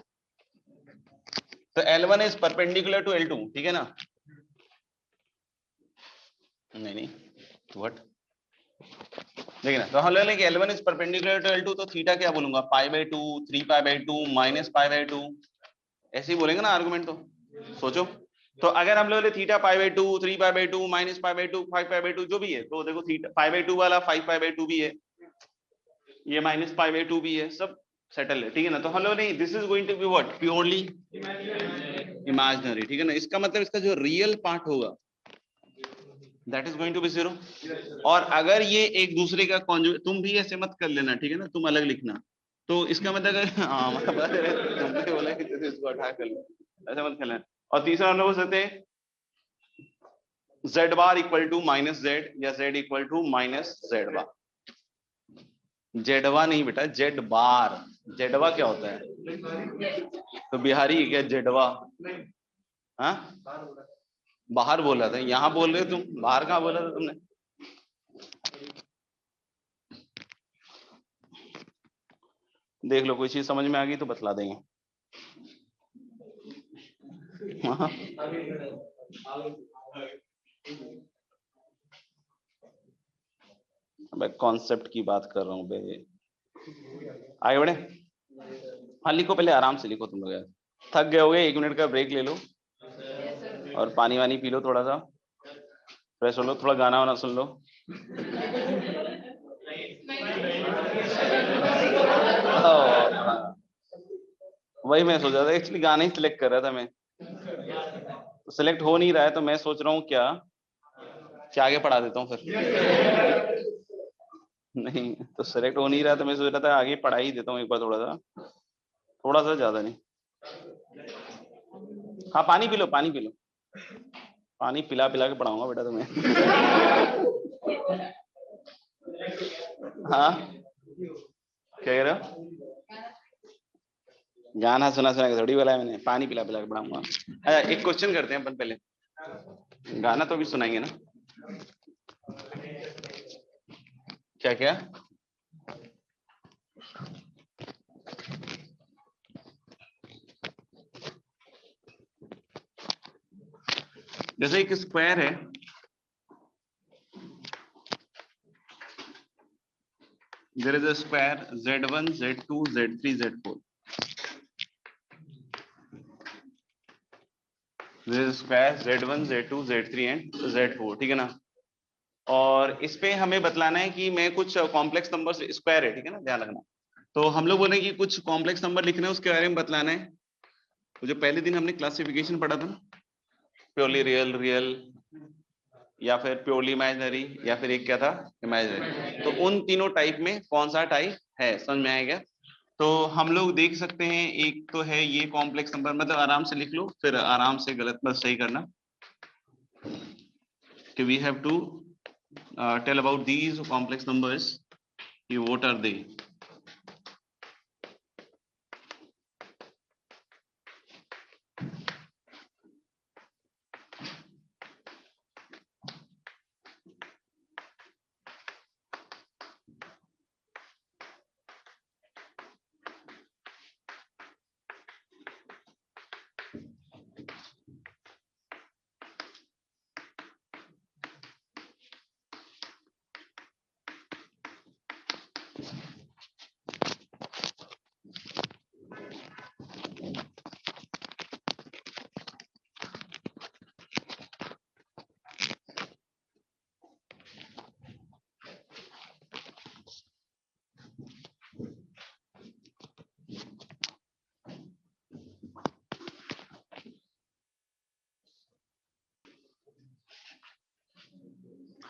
तो L1 is perpendicular to L2, ठीक है ना? नहीं व्हाट, देखिए ना, तो हम ले लेंगे L1 is perpendicular to L2, तो थीटा क्या बोलूंगा? π/2, 3π/2 माइनस π/2, ऐसे ही बोलेंगे ना आर्गुमेंट। तो सोचो, तो अगर हम लोग थीटा π/2, 3π/2 माइनस π/2, 5π/2 जो भी है, तो देखो थीटा π/2 वाला 5π/2 भी है, ये माइनस π/2 भी है, सब सेटल है, ठीक है ना। तो हम लोग नहीं, this is going to be what? Purely imaginary, ठीक है ना। इसका मतलब इसका जो रियल पार्ट होगा that is going to be 0। और अगर ये एक दूसरे का कॉन्जुगेट, तुम भी ऐसे मत कर लेना, ठीक है ना, तुम अलग लिखना। तो इसका मतलब अगर हाँ मतलब तुमने बोला कि इसको हटा कर लो, ऐसा मत करना। और तीसरा हम लोग सकते हैं z bar equal to minus z, या z equal to minus z bar. जेडवा नहीं बेटा, जेड बार। जेडवा क्या होता है? तो बिहारी क्या जेडवा? हाँ बाहर बोला था, यहाँ बोल रहे हो तुम, बाहर कहाँ बोला था तुमने? देख लो कोई चीज समझ में आ गई तो बतला देंगे। मैं कॉन्सेप्ट की बात कर रहा हूँ बे। आगे बढ़े, हाँ लिखो, पहले आराम से लिखो। तुम लोग थक गए होगे, 1 मिनट का ब्रेक ले लो और पानी वानी पी लो, थोड़ा सा फ्रेश हो लो, थोड़ा गाना वाना सुन लो। वही मैं सोचा था, एक्चुअली गाना ही सिलेक्ट कर रहा था मैं। तो सिलेक्ट हो नहीं रहा है, तो मैं सोच रहा हूँ क्या आगे पढ़ा देता हूँ फिर। नहीं तो सिलेक्ट हो नहीं रहा, तो मैं सोच रहा था आगे पढ़ा ही देता हूँ एक बार, थोड़ा सा ज्यादा नहीं। हाँ पानी पी लो, पानी पी लो, पानी पिला पिला के पढ़ाऊंगा बेटा तुम्हें। हाँ क्या कह रहे हो? गाना सुना सुना के थोड़ी बोला है मैंने, पानी पिला पिला के पढ़ाऊंगा। अच्छा एक क्वेश्चन करते हैं अपन पहले, गाना तो भी सुनाएंगे ना। क्या क्या? जैसे एक स्क्वायर है, there is a square z1 z2 z3 z4, there is a square z1 z2 z3 and z4, ठीक है ना। और इस पे हमें बतलाना है कि मैं कुछ कॉम्प्लेक्स नंबर, स्क्वायर है ठीक है ना, ध्यान रखना। तो हम लोग बोले कि कुछ कॉम्प्लेक्स नंबर लिखने हैं, उसके बारे में बतलाना है। तो जो पहले दिन हमने क्लासिफिकेशन पढ़ा था ना, प्योरली रियल, रियल या फिर प्योरली इमेजिनरी, या फिर एक क्या था, इमेजिनरी। तो उन तीनों टाइप में कौन सा टाइप है, समझ में आएगा। तो हम लोग देख सकते हैं, एक तो है ये कॉम्प्लेक्स नंबर, मतलब आराम से लिख लो, फिर आराम से गलत मत सही करना, कि we have to tell about these complex numbers, कि व्हाट आर दे।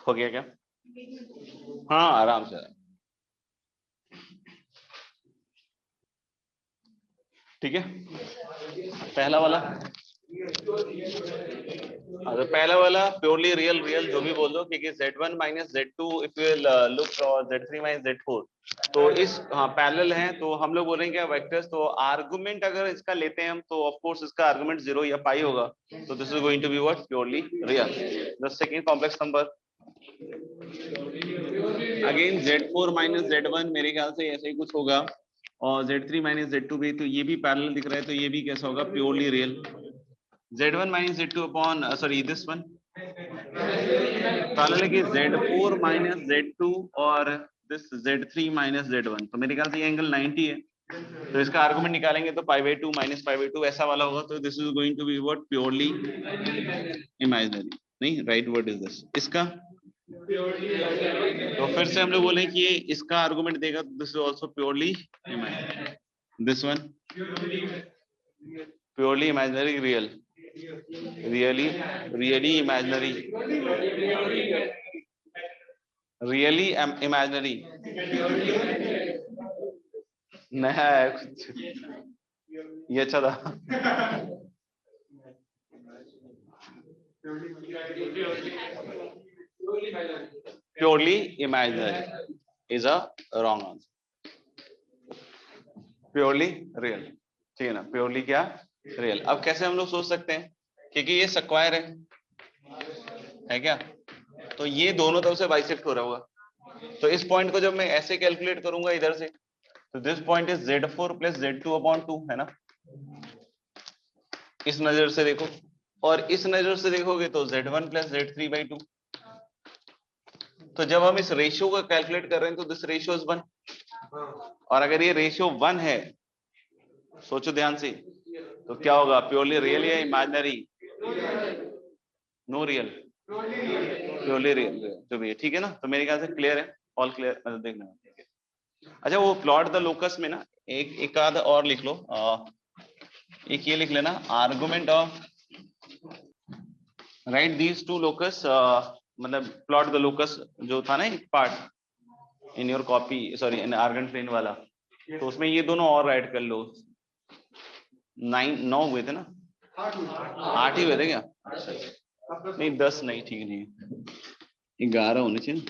हो गया क्या? हाँ आराम से, ठीक है। पहला वाला, तो पहला वाला प्योरली रियल, रियल जो भी बोल दो, क्योंकि z1 minus z2 if you look, और z3 माइनस z4, तो इस हाँ पैरेलल हैं। तो हम लोग बोलेंगे क्या, वेक्टर्स। तो आर्गुमेंट अगर इसका लेते हैं हम, तो ऑफ कोर्स इसका आर्गुमेंट 0 या पाई होगा, तो this is going to be what, purely real. The second complex number, again z4 minus z1, मेरे ख्याल से ऐसे ही कुछ होगा, और z3 माइनस z2 भी, तो ये भी पैरेलल दिख रहा है, तो ये भी कैसा होगा, purely real. z1 minus z2 upon, sorry this one parallel है कि z4 माइनस z2 और दिस z3 माइनस z1, तो मेरे ख्याल से ये एंगल 90 है। तो इसका आर्गुमेंट निकालेंगे तो π/2 माइनस π/2 ऐसा वाला होगा, तो this is going to be what, purely imaginary. नहीं, राइट वर्ड इज दिस, इसका। तो फिर से हम लोग बोले कि ये इसका आर्गुमेंट देगा, this is also purely imaginary. This one purely imaginary, real, really imaginary, really imaginary, नया है कुछ, ये अच्छा था। Purely imaginary is a wrong answer, purely real, ठीक है ना। प्योरली क्या, रियल। अब कैसे हम लोग सोच सकते हैं, क्योंकि ये स्क्वायर है क्या, तो ये दोनों तरफ से बाइसेक्ट हो रहा होगा। तो इस पॉइंट को जब मैं ऐसे कैलकुलेट करूंगा इधर से, तो this point is z4 plus z2 upon 2, है ना। इस नजर से देखो, और इस नजर से देखोगे तो z1 प्लस z3/2। तो जब हम इस रेशियो को कैलकुलेट कर रहे हैं, तो दिस रेशियो इज 1, और अगर ये रेशियो 1 है, सोचो ध्यान से, तो क्या होगा, प्योरली रियल या imaginary, no real, purely real, जो भी है, ठीक है ना। तो मेरे ख्याल से क्लियर है, ऑल क्लियर, मतलब देखना। अच्छा वो प्लॉट द लोकस में ना एक आध और लिख लो, एक ये लिख लेना, argument of write these two locus, मतलब प्लॉट द लोकस जो था ना एक part in your copy, sorry in Argand train वाला, तो उसमें ये दोनों और राइट कर लो। 9 हुए थे ना, 8 ही हुए थे क्या? नहीं 10 नहीं, ठीक नहीं, 11 होने चाहिए ना।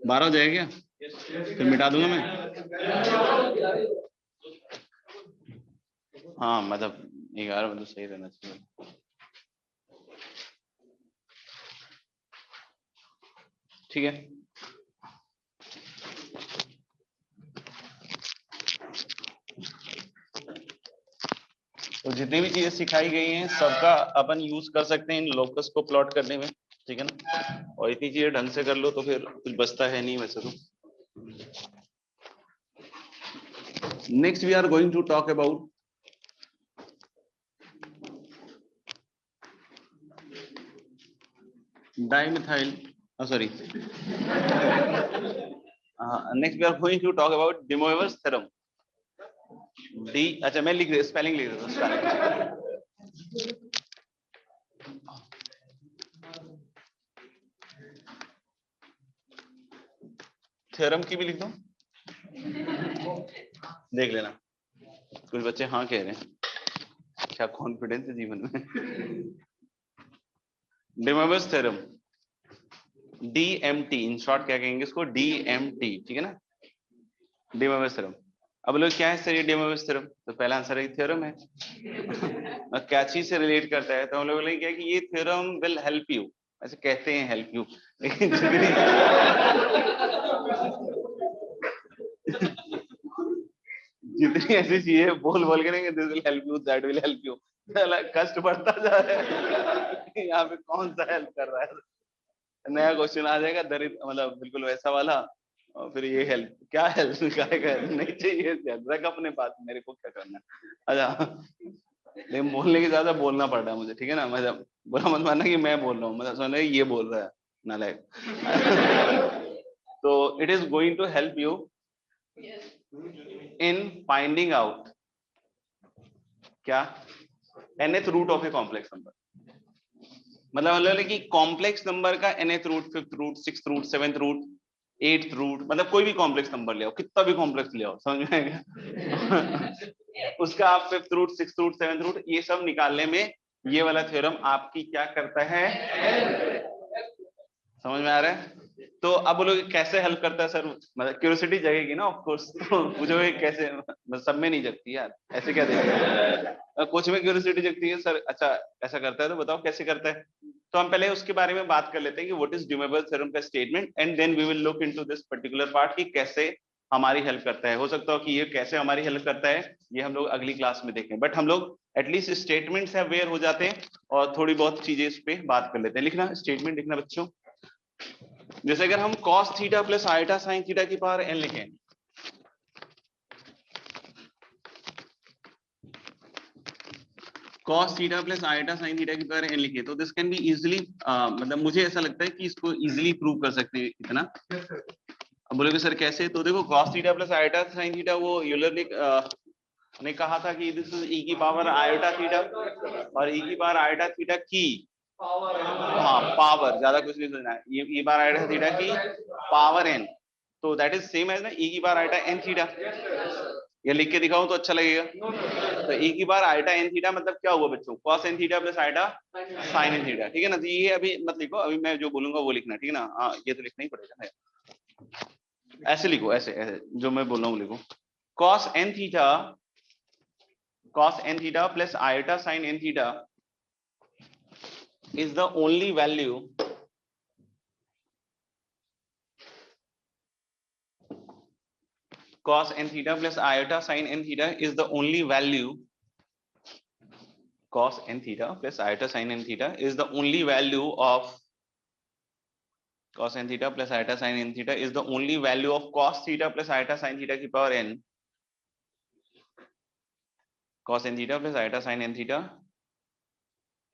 12 हो जाएगा क्या? फिर मिटा दूंगा मैं। हाँ मतलब 11 मतलब सही रहना चाहिए। ठीक है, तो जितनी भी चीजें सिखाई गई हैं सबका अपन यूज कर सकते हैं इन लोकस को प्लॉट करने में, ठीक है ना। और इतनी चीजें ढंग से कर लो तो फिर कुछ बचता है नहीं वैसे तो। Next we are going to talk about dimethyl, sorry next we are going to talk about De Moivre's theorem. De, अच्छा मैं लिख स्पेलिंग लिख देता हूँ स्पेलिंग। थ्योरम की भी लिख दो, देख लेना। कुछ बच्चे हाँ कह रहे हैं, क्या कॉन्फिडेंस है जीवन में। De Moivre's theorem, DMT in short क्या कहेंगे इसको, DMT, ठीक है ना, De Moivre's थ्योरम। अब लोग क्या है सर ये De Moivre's थ्योरम, तो पहला आंसर है थ्योरम है। और क्या चीज से रिलेट करता है, तो हम लोग बोलेंगे क्या कि ये थ्योरम विल हेल्प यू, ऐसे कहते हैं हेल्प यू, लेकिन जितनी ऐसी चीजें बोल बोल के नहीं, this will help you, that will help you, कष्ट बढ़ता जा रहा है। यहाँ पे कौन सा हेल्प कर रहा है, नया क्वेश्चन आ जाएगा दरिद्र, मतलब बिल्कुल वैसा वाला, और फिर ये हेल्प क्या, हेल्प नहीं चाहिए, रख अपने पास, मेरे को क्या करना है। अच्छा लेकिन बोलने की ज्यादा बोलना पड़ रहा है मुझे, ठीक है ना, मतलब बुरा मत मानना कि मैं बोल रहा हूँ, मतलब सुन ये बोल रहा है नालायक। तो it is going to help you in finding out क्या, nth root of a complex number. मतलब कि कॉम्प्लेक्स नंबर का nth root, 5th root, 6th root, 7th root, 8th root, मतलब कोई भी कॉम्प्लेक्स नंबर ले आओ, कितना भी कॉम्प्लेक्स ले आओ, समझ में आएगा। उसका आप 5th root, 6th root, 7th root ये सब निकालने में ये वाला थ्योरम आपकी क्या करता है, समझ में आ रहा है। तो अब बोलोगे कैसे हेल्प करता है सर, मतलब क्यूरियोसिटी जगेगी ना ऑफ कोर्स, तो पूछोगे कैसे, सब में नहीं जगती यार, ऐसे क्या देखते, कुछ में क्यूरियोसिटी जगती है सर, अच्छा ऐसा करता है तो बताओ कैसे करता है। तो हम पहले उसके बारे में बात कर लेते हैं कि what is De Moivre's theorem का statement, and then we will look into this particular part कि कैसे हमारी हेल्प करता है। हो सकता हो कि ये कैसे हमारी हेल्प करता है ये हम लोग अगली क्लास में देखें, बट हम लोग एटलीस्ट स्टेटमेंट से अवेयर हो जाते हैं और थोड़ी बहुत चीजें इस पे बात कर लेते हैं। लिखना स्टेटमेंट लिखना बच्चों, जैसे अगर हम cos theta plus iota sine theta की पावर n लिखें, cos theta plus iota sine theta की पावर n लिखे, तो दिस कैन बी इजीली, मतलब मुझे ऐसा लगता है कि इसको इजीली प्रूव कर सकते हैं इतना। अब बोलोगे सर कैसे, तो देखो cos theta plus iota sine theta वो यूलर ने कहा था कि दिस इज e की पावर आइटा थीटा, और e की पावर आइटा थीटा की हाँ पावर, ज्यादा कुछ नहीं सोचना है, e बार आइटा थीटा की पावर n, तो दैट इज सेम एज ना e की बार आइटा n थीटा। ये लिख के दिखाऊं तो अच्छा लगेगा, तो e की बार आइटा n थीटा मतलब क्या हुआ बच्चों, cos n theta plus iota sin n theta, ठीक है ना। तो ये अभी मत लिखो, अभी मैं जो बोलूंगा वो लिखना, ठीक है ना। हाँ ये तो लिखना ही पड़ेगा ना, ऐसे लिखो, ऐसे जो मैं बोल रहा हूँ लिखो, cos n theta, cos n theta plus iota sin n theta is the only value cos n theta plus iota sin n theta is the only value, cos n theta plus iota sin n theta is the only value of, cos n theta plus iota sin n theta is the only value of cos theta plus iota sin theta की power n, cos n theta plus iota sin n theta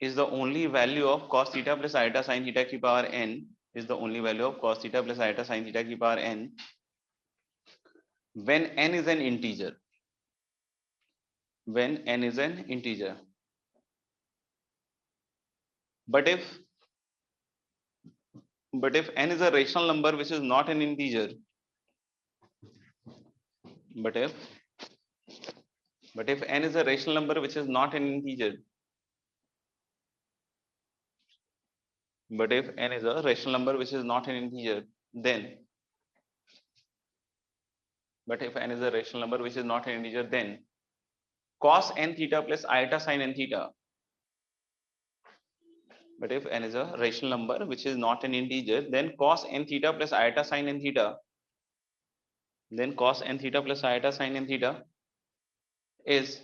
is the only value of cos theta plus iota sin theta की power n, is the only value of cos theta plus iota sin theta की power n when n is an integer, when n is an integer, but if n is a rational number which is not an integer, but if n is a rational number which is not an integer, but if n is a rational number which is not an integer, then cos n theta plus iota sin n theta. But if n is a rational number which is not an integer, then cos n theta plus iota sin n theta, is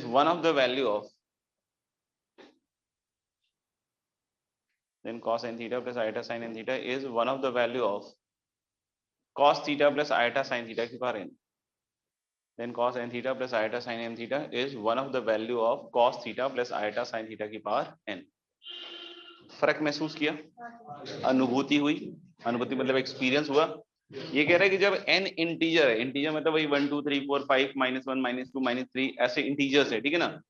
one of the value of, then cos n theta plus iota sin n theta is one of the value of cos theta plus iota sin theta की power n. Then cos n theta plus iota sin n theta is one of the value of cos theta plus iota sin theta की power n. फर्क महसूस किया, अनुभूति हुई, अनुभूति मतलब experience हुआ। ये कह रहा है कि जब n इंटीजर है, इंटीजर मतलब वही 1 2 3 4 5 -1 -2 -3 ऐसे इंटीजर्स है, ठीक है ना,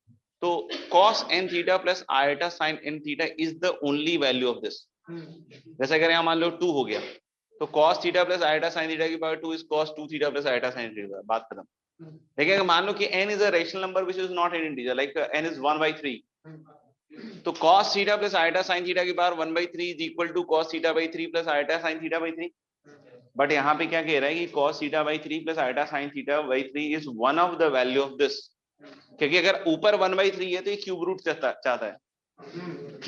तो cos n theta plus iota sin n theta is the only value of this. जैसे अगर यहाँ मान लो 2 हो गया तो cos theta plus iota sin theta की power 2 is cos 2 theta plus iota sin theta, बात खत्म। लेकिन अगर मान लो कि n is a rational number which is not an integer, like n is 1/3, तो cos theta plus iota sin theta की power 1/3 is equal to cos theta by 3 plus iota sin theta by 3। But यहाँ पे क्या कह रहा है कि cos theta by 3 plus iota sin theta by 3 is one of the value of this, क्योंकि अगर ऊपर 1/3 है तो ये क्यूब रूट चाहता है,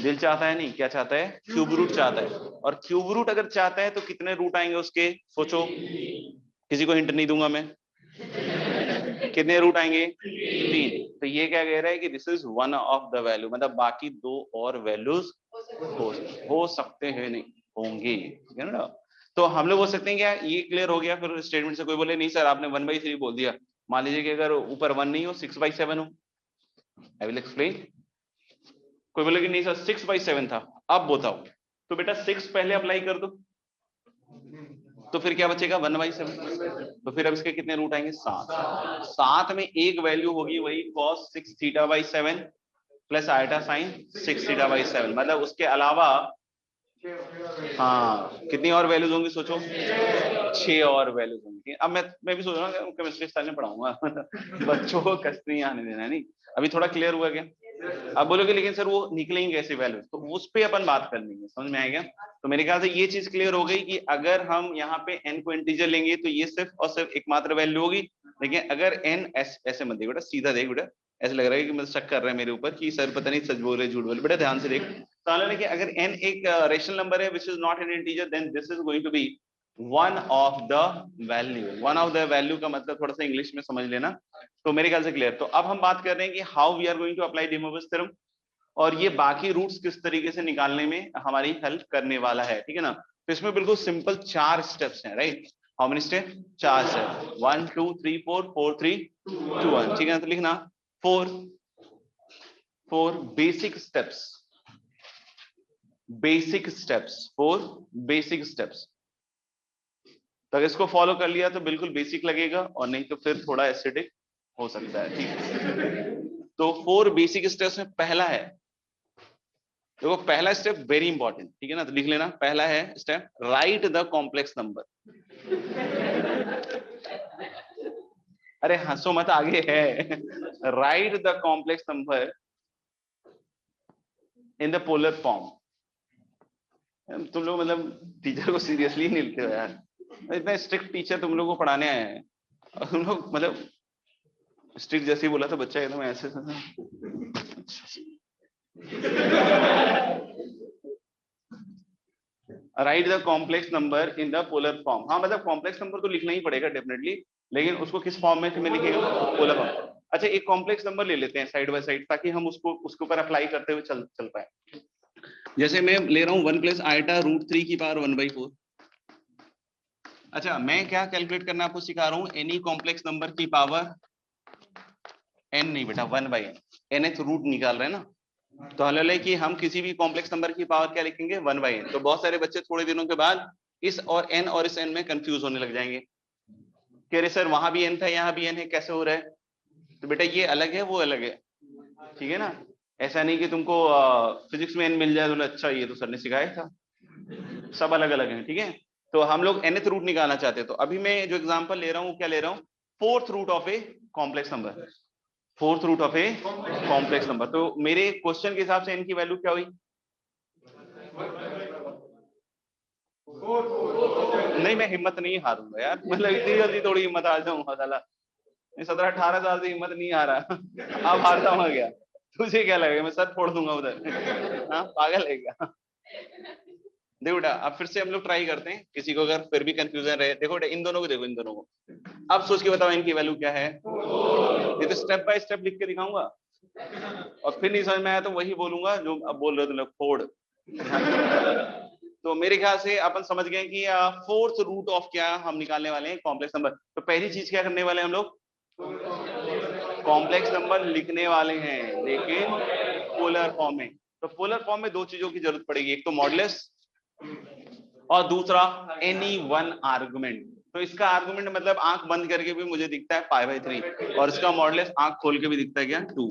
दिल चाहता है नहीं, क्या चाहता है, क्यूब रूट चाहता है। और क्यूब रूट अगर चाहता है तो कितने रूट आएंगे उसके, सोचो, किसी को हिंट नहीं दूंगा मैं, कितने रूट आएंगे, 3। तो ये क्या कह रहा है कि this is one of the value, मतलब बाकी 2 और वैल्यूज हो सकते हैं, नहीं होंगे, ठीक है ना। तो हम लोग बोल सकते हैं क्या, ये क्लियर हो गया। फिर स्टेटमेंट से कोई बोले नहीं सर आपने 1/3 बोल दिया, मान लीजिए कि अगर ऊपर 1 नहीं हो 6/7 हो, आई विल एक्सप्लेन। कोई बोले कि नहीं सर 6/7 था, अब बताओ, तो बेटा 6 पहले अप्लाई कर दो, तो फिर क्या बचेगा 1/7। तो फिर अब इसके कितने रूट आएंगे, 7 में एक वैल्यू होगी वही cos 6 theta by 7 plus iota sine 6 theta by 7, मतलब उसके अलावा हाँ कितनी और वैल्यूज होंगी, सोचो 6 और वैल्यूज होंगी। अब मैं भी सोच रहा हूँ केमिस्ट्री स्टाइल में पढ़ाऊंगा बच्चों को कष्ट नहीं आने देना, नहीं अभी थोड़ा क्लियर हुआ क्या। अब बोलोगे लेकिन सर वो निकलेंगे कैसे वैल्यूज, तो उस पे अपन बात कर लेंगे, समझ में आएगा। तो मेरे ख्याल से ये चीज क्लियर हो गई कि अगर हम यहाँ पे n को इंटीजर लेंगे तो ये सिर्फ और सिर्फ एकमात्र वैल्यू होगी। लेकिन अगर n ऐसे मत देख बेटा, सीधा देख बेटा, ऐसे लग रहा है कि मतलब शक कर रहे हैं मेरे ऊपर कि सर पता नहीं सच बोल रहे झूठ बोल रहे, बेटा ध्यान से देख। तो कि अगर n एक रेशनल नंबर है which is not an integer, then this is going to be one of the value. One of the value का मतलब थोड़ा सा इंग्लिश में समझ लेना। तो मेरे ख्याल से क्लियर। तो अब हम बात कर रहे हैं कि how we are going to apply de Moivre's theorem, और ये बाकी रूट्स किस तरीके से निकालने में हमारी हेल्प करने वाला है, ठीक है ना। तो इसमें बिल्कुल सिंपल 4 स्टेप्स हैं, right. How many step, 4 step, 1 2 3 4 4 3 2 1, ठीक है ना। तो लिखना 4 बेसिक स्टेप्स, 4 बेसिक स्टेप्स। तो अगर इसको फॉलो कर लिया तो बिल्कुल बेसिक लगेगा, और नहीं तो फिर थोड़ा एसिडिक हो सकता है, ठीक है। तो 4 बेसिक स्टेप्स में पहला है, देखो पहला स्टेप वेरी इंपॉर्टेंट, ठीक है ना। तो लिख लेना, पहला है step right the complex number. अरे हंसो मत, आगे है right the complex number in the polar form. तुम लोग मतलब टीचर को सीरियसली नहीं लेते हो यार, इतना स्ट्रिक्ट टीचर तुम लोग को पढ़ाने आए हैं, और तुम लोग मतलब स्ट्रिक्ट जैसे ही बोला तो बच्चा एकदम ऐसे right the complex number in the polar form. हाँ मतलब कॉम्प्लेक्स नंबर तो लिखना ही पड़ेगा डेफिनेटली, लेकिन उसको किस फॉर्म में लिखेगा, पोलर फॉर्म। अच्छा एक कॉम्प्लेक्स नंबर ले लेते हैं साइड बाय साइड, ताकि हम उसको उसके ऊपर अप्लाई करते हुए चल पाए। जैसे मैं ले रहा हूँ 1 प्लस आइटा रूट 3 की पावर 1/4। अच्छा मैं क्या कैलकुलेट करना आपको सिखा रहा हूँ, एनी कॉम्प्लेक्स नंबर की पावर n नहीं बेटा 1/n, nth रूट निकाल रहे हैं ना। तो हाल कि हम किसी भी कॉम्प्लेक्स नंबर की पावर क्या लिखेंगे 1/n। तो बहुत सारे बच्चे थोड़े दिनों के बाद इस और n और इस n में कंफ्यूज होने लग जाएंगे, कह रहे सर वहां भी n था यहाँ भी n है, कैसे हो रहा है। तो बेटा ये अलग है वो अलग है, ठीक है ना। ऐसा नहीं कि तुमको फिजिक्स में n मिल जाए तो अच्छा ये तो सर ने सिखाया था, सब अलग अलग हैं, ठीक है। तो हम लोग nth रूट निकालना चाहते हैं, तो अभी मैं जो एग्जांपल ले रहा हूँ क्या ले रहा हूँ, fourth root of a complex number, fourth root of a complex number. तो मेरे क्वेश्चन के हिसाब से n की वैल्यू क्या हुई, नहीं मैं हिम्मत नहीं हारूंगा यार, मतलब इतनी जल्दी थोड़ी हिम्मत हार जाऊंगा साला, 17-18 साल से हिम्मत नहीं हारा अब हारता हूँ क्या, तुझे क्या लगेगा मैं सर फोड़ दूंगा उधर, हाँ पागल है क्या। देखो बेटा अब फिर से हम लोग ट्राई करते हैं, किसी को अगर फिर भी कंफ्यूजन रहे, देखो बेटा इन दोनों को देखो, इन दोनों को अब सोच के बताओ इनकी वैल्यू क्या है, ये तो स्टेप बाय स्टेप लिख के दिखाऊंगा, और फिर नहीं समझ में आया तो वही बोलूंगा जो अब बोल रहे हो तुम लोग, फोड़। तो मेरे ख्याल से अपन समझ गए कि फोर्थ रूट ऑफ क्या हम निकालने वाले हैं, कॉम्प्लेक्स नंबर। तो पहली चीज क्या करने वाले हैं हम लोग, कॉम्प्लेक्स नंबर लिखने वाले हैं, लेकिन पोलर फॉर्म में। तो पोलर फॉर्म में दो चीजों की जरूरत पड़ेगी, एक तो मॉडुलस और दूसरा एनी वन आर्गुमेंट। तो इसका आर्गुमेंट मतलब आंख बंद करके भी मुझे दिखता है π/3, और इसका मॉडुलस आंख खोल के भी दिखता है क्या, 2।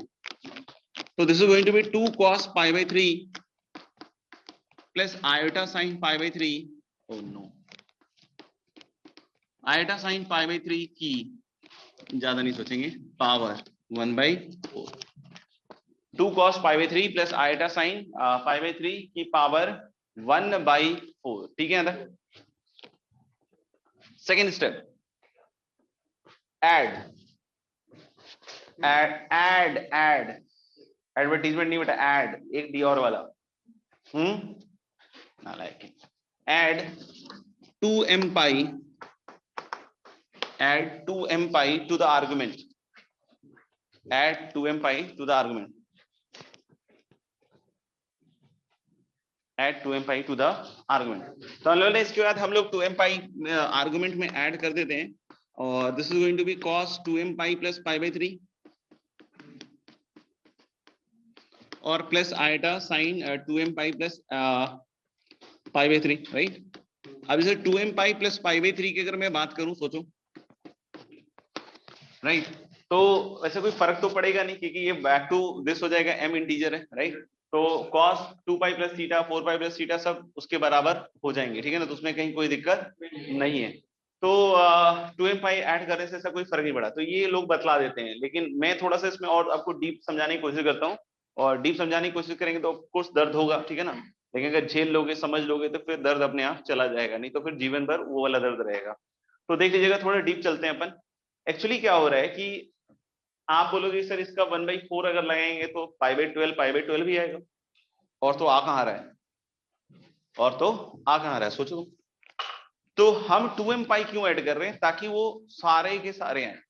तो this is going to be 2 cos π/3 plus iota sine π/3, oh no, iota sine π/3 की ज्यादा नहीं सोचेंगे power 1/4, 2 cos π/3 plus iota sine π/3 की पावर 1/4, ठीक है ना। Second step, add add add advertisement नहीं बेटा, ऐड एक डी और वाला, नालायक, add 2m pi, add 2m pi to the argument, add 2m pi to the argument, add 2m pi to the argument। तो हम लोग इसके बाद हम लोग 2m pi argument में ऐड कर देते हैं, और this is going to be cos 2m pi plus π/3 और plus iota sine 2m pi plus π/3, right. अब इसे 2m pi plus π/3 की अगर मैं बात करूं, सोचो, राइट तो वैसे कोई फर्क तो पड़ेगा नहीं, क्योंकि ये बैक टू दिस हो जाएगा, m इंटीजर है, राइट। तो cos 2π plus theta 4π plus theta सब उसके बराबर हो जाएंगे, ठीक है ना, तो उसमें कहीं कोई दिक्कत नहीं है। तो 2m पाई ऐड करने से ऐसा कोई फर्क नहीं पड़ा, तो ये लोग बतला देते हैं, लेकिन मैं थोड़ा सा इसमें और आपको डीप समझाने की कोशिश करता हूँ, और डीप समझाने की कोशिश करेंगे तो ऑफकोर्स दर्द होगा, ठीक है ना, लेकिन अगर झेल लोगे समझ लोगे तो फिर दर्द अपने आप चला जाएगा, नहीं तो फिर जीवन भर वो वाला दर्द रहेगा। तो देख लीजिएगा, थोड़ा डीप चलते हैं अपन। एक्चुअली क्या हो रहा है कि आप बोलोगे सर इसका 1/4 अगर लगाएंगे तो π/12 भी आएगा, और तो आ कहाँ रहा है, और तो आ कहाँ रहा है, सोचो। तो हम 2m पाई क्यों ऐड कर रहे हैं, ताकि वो सारे के सारे हैं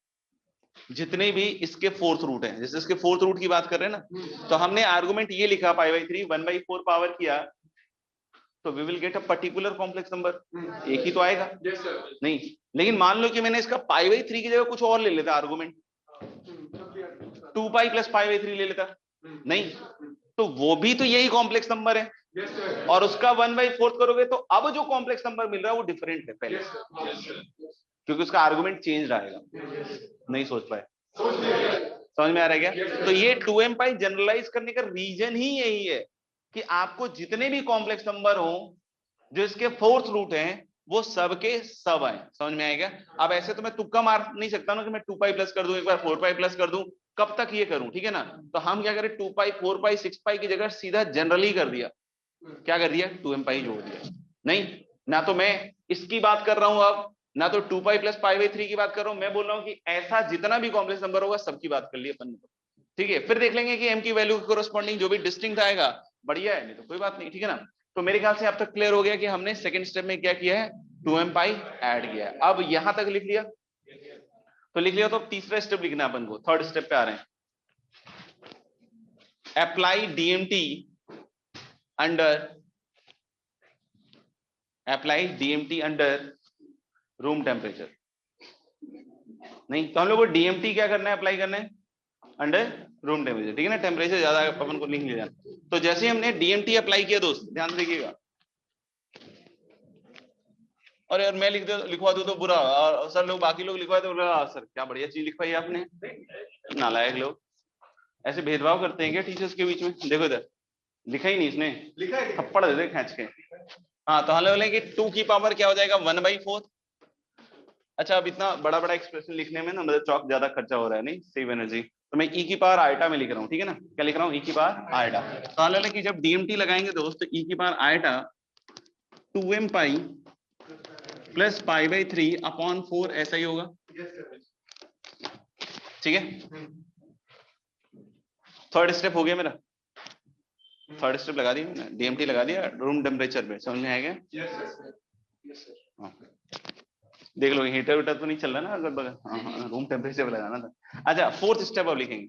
जितने भी इसके फोर्थ रूट हैं, जैसे इसके फोर्थ रूट की बात कर रहे हैं ना, तो हमने आर्गुमेंट ये लिखा π/3 1/4 पावर किया, तो we will get a particular complex number, एक ही तो आएगा नहीं। लेकिन मान लो कि मैंने इसका π/3 की जगह कुछ और ले लेता आर्गुमेंट, 2π plus π/3 ले लेता, नहीं तो वो भी तो यही कॉम्प्लेक्स नंबर है, और उसका 1/4 करोगे तो अब जो कॉम्प्लेक्स नंबर मिल रहा है वो डिफरेंट है पहले, क्योंकि उसका आर्गुमेंट चेंज आएगा। नहीं सोच पाए, समझ में आ रहा है क्या। तो ये 2m पाई जनरलाइज करने का रीजन ही यही है कि आपको जितने भी कॉम्प्लेक्स नंबर हो जो इसके फोर्थ रूट हैं वो सब के सब आए, समझ में आएगा। अब ऐसे तो मैं तुक्का मार नहीं सकता ना कि मैं 2π प्लस कर दूं, एक बार 4π प्लस कर दूं, कब तक ये करूं, ठीक है ना। तो हम क्या करें, 2π 4π 6π की जगह सीधा जनरली कर दिया, क्या कर दिया, 2m पाई जोड़ दिया। नहीं, ना तो मैं इसकी बात कर रहा हूं अब, ना तो 2π प्लस π/3 की बात कर रहा हूं, मैं बोल रहा हूं कि ऐसा जितना भी कॉम्प्लेक्स नंबर होगा सबकी बात कर ली अपन ने, ठीक है। फिर देख लेंगे कि m की वैल्यू के कोरस्पॉन्डिंग जो भी डिस्टिंक्ट आएगा बढ़िया है, नहीं तो कोई बात नहीं, ठीक है ना। तो मेरे ख्याल से अब तक क्लियर हो गया कि हमने सेकंड स्टेप में क्या किया है, 2m पाई ऐड किया है। अब यहां तक लिख लिया, तो लिख लिया, तो तीसरा स्टेप लिखना अपन को, थर्ड स्टेप पे आ रहे हैं। Apply DMT under room temperature. नहीं तो हम लोग को डीएमटी क्या करना है, अप्लाई करना है अंडर रूम टेम्परेचर, ठीक है ना, टेम्परेचर ज्यादा अपन को नहीं ले जाना। तो जैसे हमने डीएमटी अप्लाई किया दोस्त, ध्यान देखिएगा, और यार मैं लिखवा दूं तो बुरा, और सर लोग बाकी लोग लिखवाए तो बुरा, सर क्या बढ़िया चीज लिखवाई आपने, नालायक लोग। ऐसे भेदभाव करते हैं क्या टीचर्स के बीच में? देखो इधर लिखा ही नहीं इसने, थप्पड़ दे दे खींच के। हाँ तो हाल कि 2 की पावर क्या हो जाएगा 1/4। अच्छा अब इतना बड़ा बड़ा एक्सप्रेशन लिखने में ना मतलब चौक ज्यादा खर्चा हो रहा है, नहीं सेव एनर्जी, तो मैं ई की पावर आयटा में लिख रहा हूँ, ठीक है ना, क्या लिख रहा हूँ ई की पावर आयटा। तो हाल कि जब डीएमटी लगाएंगे दोस्त ई की power eta 2m pi plus π/3/4 ऐसा ही होगा, ठीक है। थर्ड स्टेप हो गया मेरा, थर्ड स्टेप लगा दी मैंने, डीएमटी लगा दिया रूम टेम्परेचर पे, समझ में आएगा? देख लो हीटर वीटर तो नहीं चल रहा ना अगर बगल, हाँ रूम टेम्परेचर पे लगाना था। अच्छा फोर्थ स्टेप अब लिखेंगे,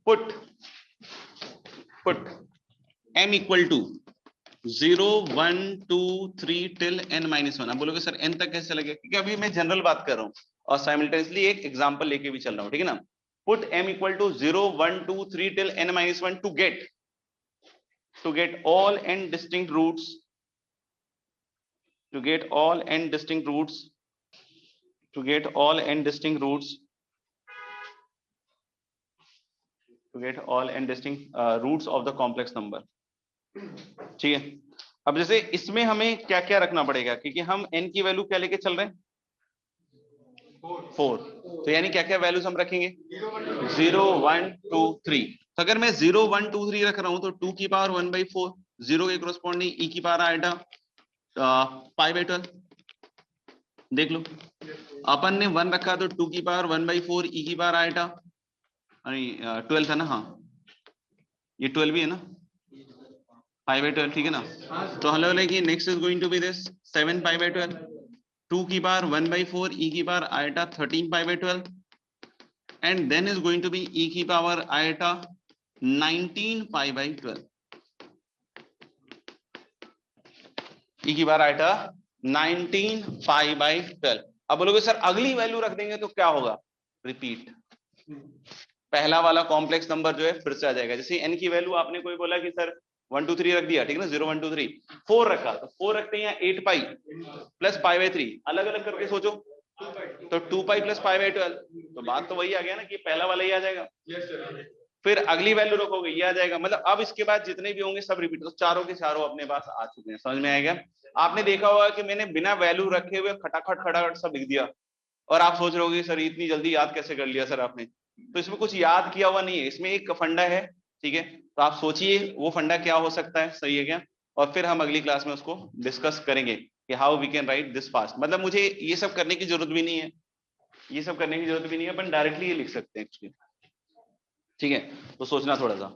put m equal to 0 1 2 3 till n-1। अब बोलोगे सर n तक कैसे चलेगा, क्योंकि अभी मैं जनरल बात कर रहा हूँ और साइमल्टेनियसली एक एग्जांपल लेके भी चल रहा हूँ, ठीक है ना। Put m equal to 0 1 2 3 till n-1 to get all n distinct roots, to get all n distinct roots, to get all n distinct roots, to get all n distinct roots of the complex number, ठीक है। अब जैसे इसमें हमें क्या क्या रखना पड़ेगा, क्योंकि हम n की वैल्यू क्या लेके चल रहे हैं 4, तो यानी क्या क्या वैल्यूज हम रखेंगे 0 1 2 3। तो अगर मैं 0 1 2 3 रख रहा हूं तो 2 की पावर 1/4, 0 के कोरस्पॉन्डिंग e की पावर आयटा π/12। देख लो अपन ने 1 रखा तो 2 की पावर 1/4 e की पावर आयटा, अरे 12 था ना, हाँ ये 12 भी है ना, π/12, ठीक है ना। तो हेलो कि next is going to be this 7 π/12, 2 की पावर 1/4 e की power iota 13 π/12, and then is going to be e की पावर आयटा 19 π/12, e की पावर आयटा 19 π/12। अब बोलोगे सर अगली वैल्यू रख देंगे तो क्या होगा, रिपीट, पहला वाला कॉम्प्लेक्स नंबर जो है फिर से आ जाएगा। जैसे n की वैल्यू आपने कोई बोला कि सर 1 2 3 रख दिया, ठीक है ना, 0 1 2 3, 4 रखा तो 4 रखते हैं 8 पाई प्लस π/3, अलग अलग करके सोचो तो 2 पाई प्लस π/12, तो बात तो वही आ गया ना कि पहला वाला ही आ जाएगा। फिर अगली वैल्यू रखोगे ये आ जाएगा, मतलब अब इसके बाद जितने भी होंगे सब रिपीट, तो चारों के चारों अपने पास आ चुके हैं, समझ में आएगा। आपने देखा होगा कि मैंने बिना वैल्यू रखे हुए खटाखट खटाखट सब लिख दिया, और आप सोच रहे होगे सर इतनी जल्दी याद कैसे कर लिया सर आपने, तो इसमें कुछ याद किया हुआ नहीं है, इसमें एक फंडा है, ठीक है। तो आप सोचिए वो फंडा क्या हो सकता है, सही है क्या, और फिर हम अगली क्लास में उसको डिस्कस करेंगे कि how we can write this fast. मतलब मुझे ये सब करने की जरूरत भी नहीं है, ये सब करने की जरूरत भी नहीं है, अपन डायरेक्टली ये लिख सकते हैं एक्चुअली, ठीक है। तो सोचना थोड़ा सा।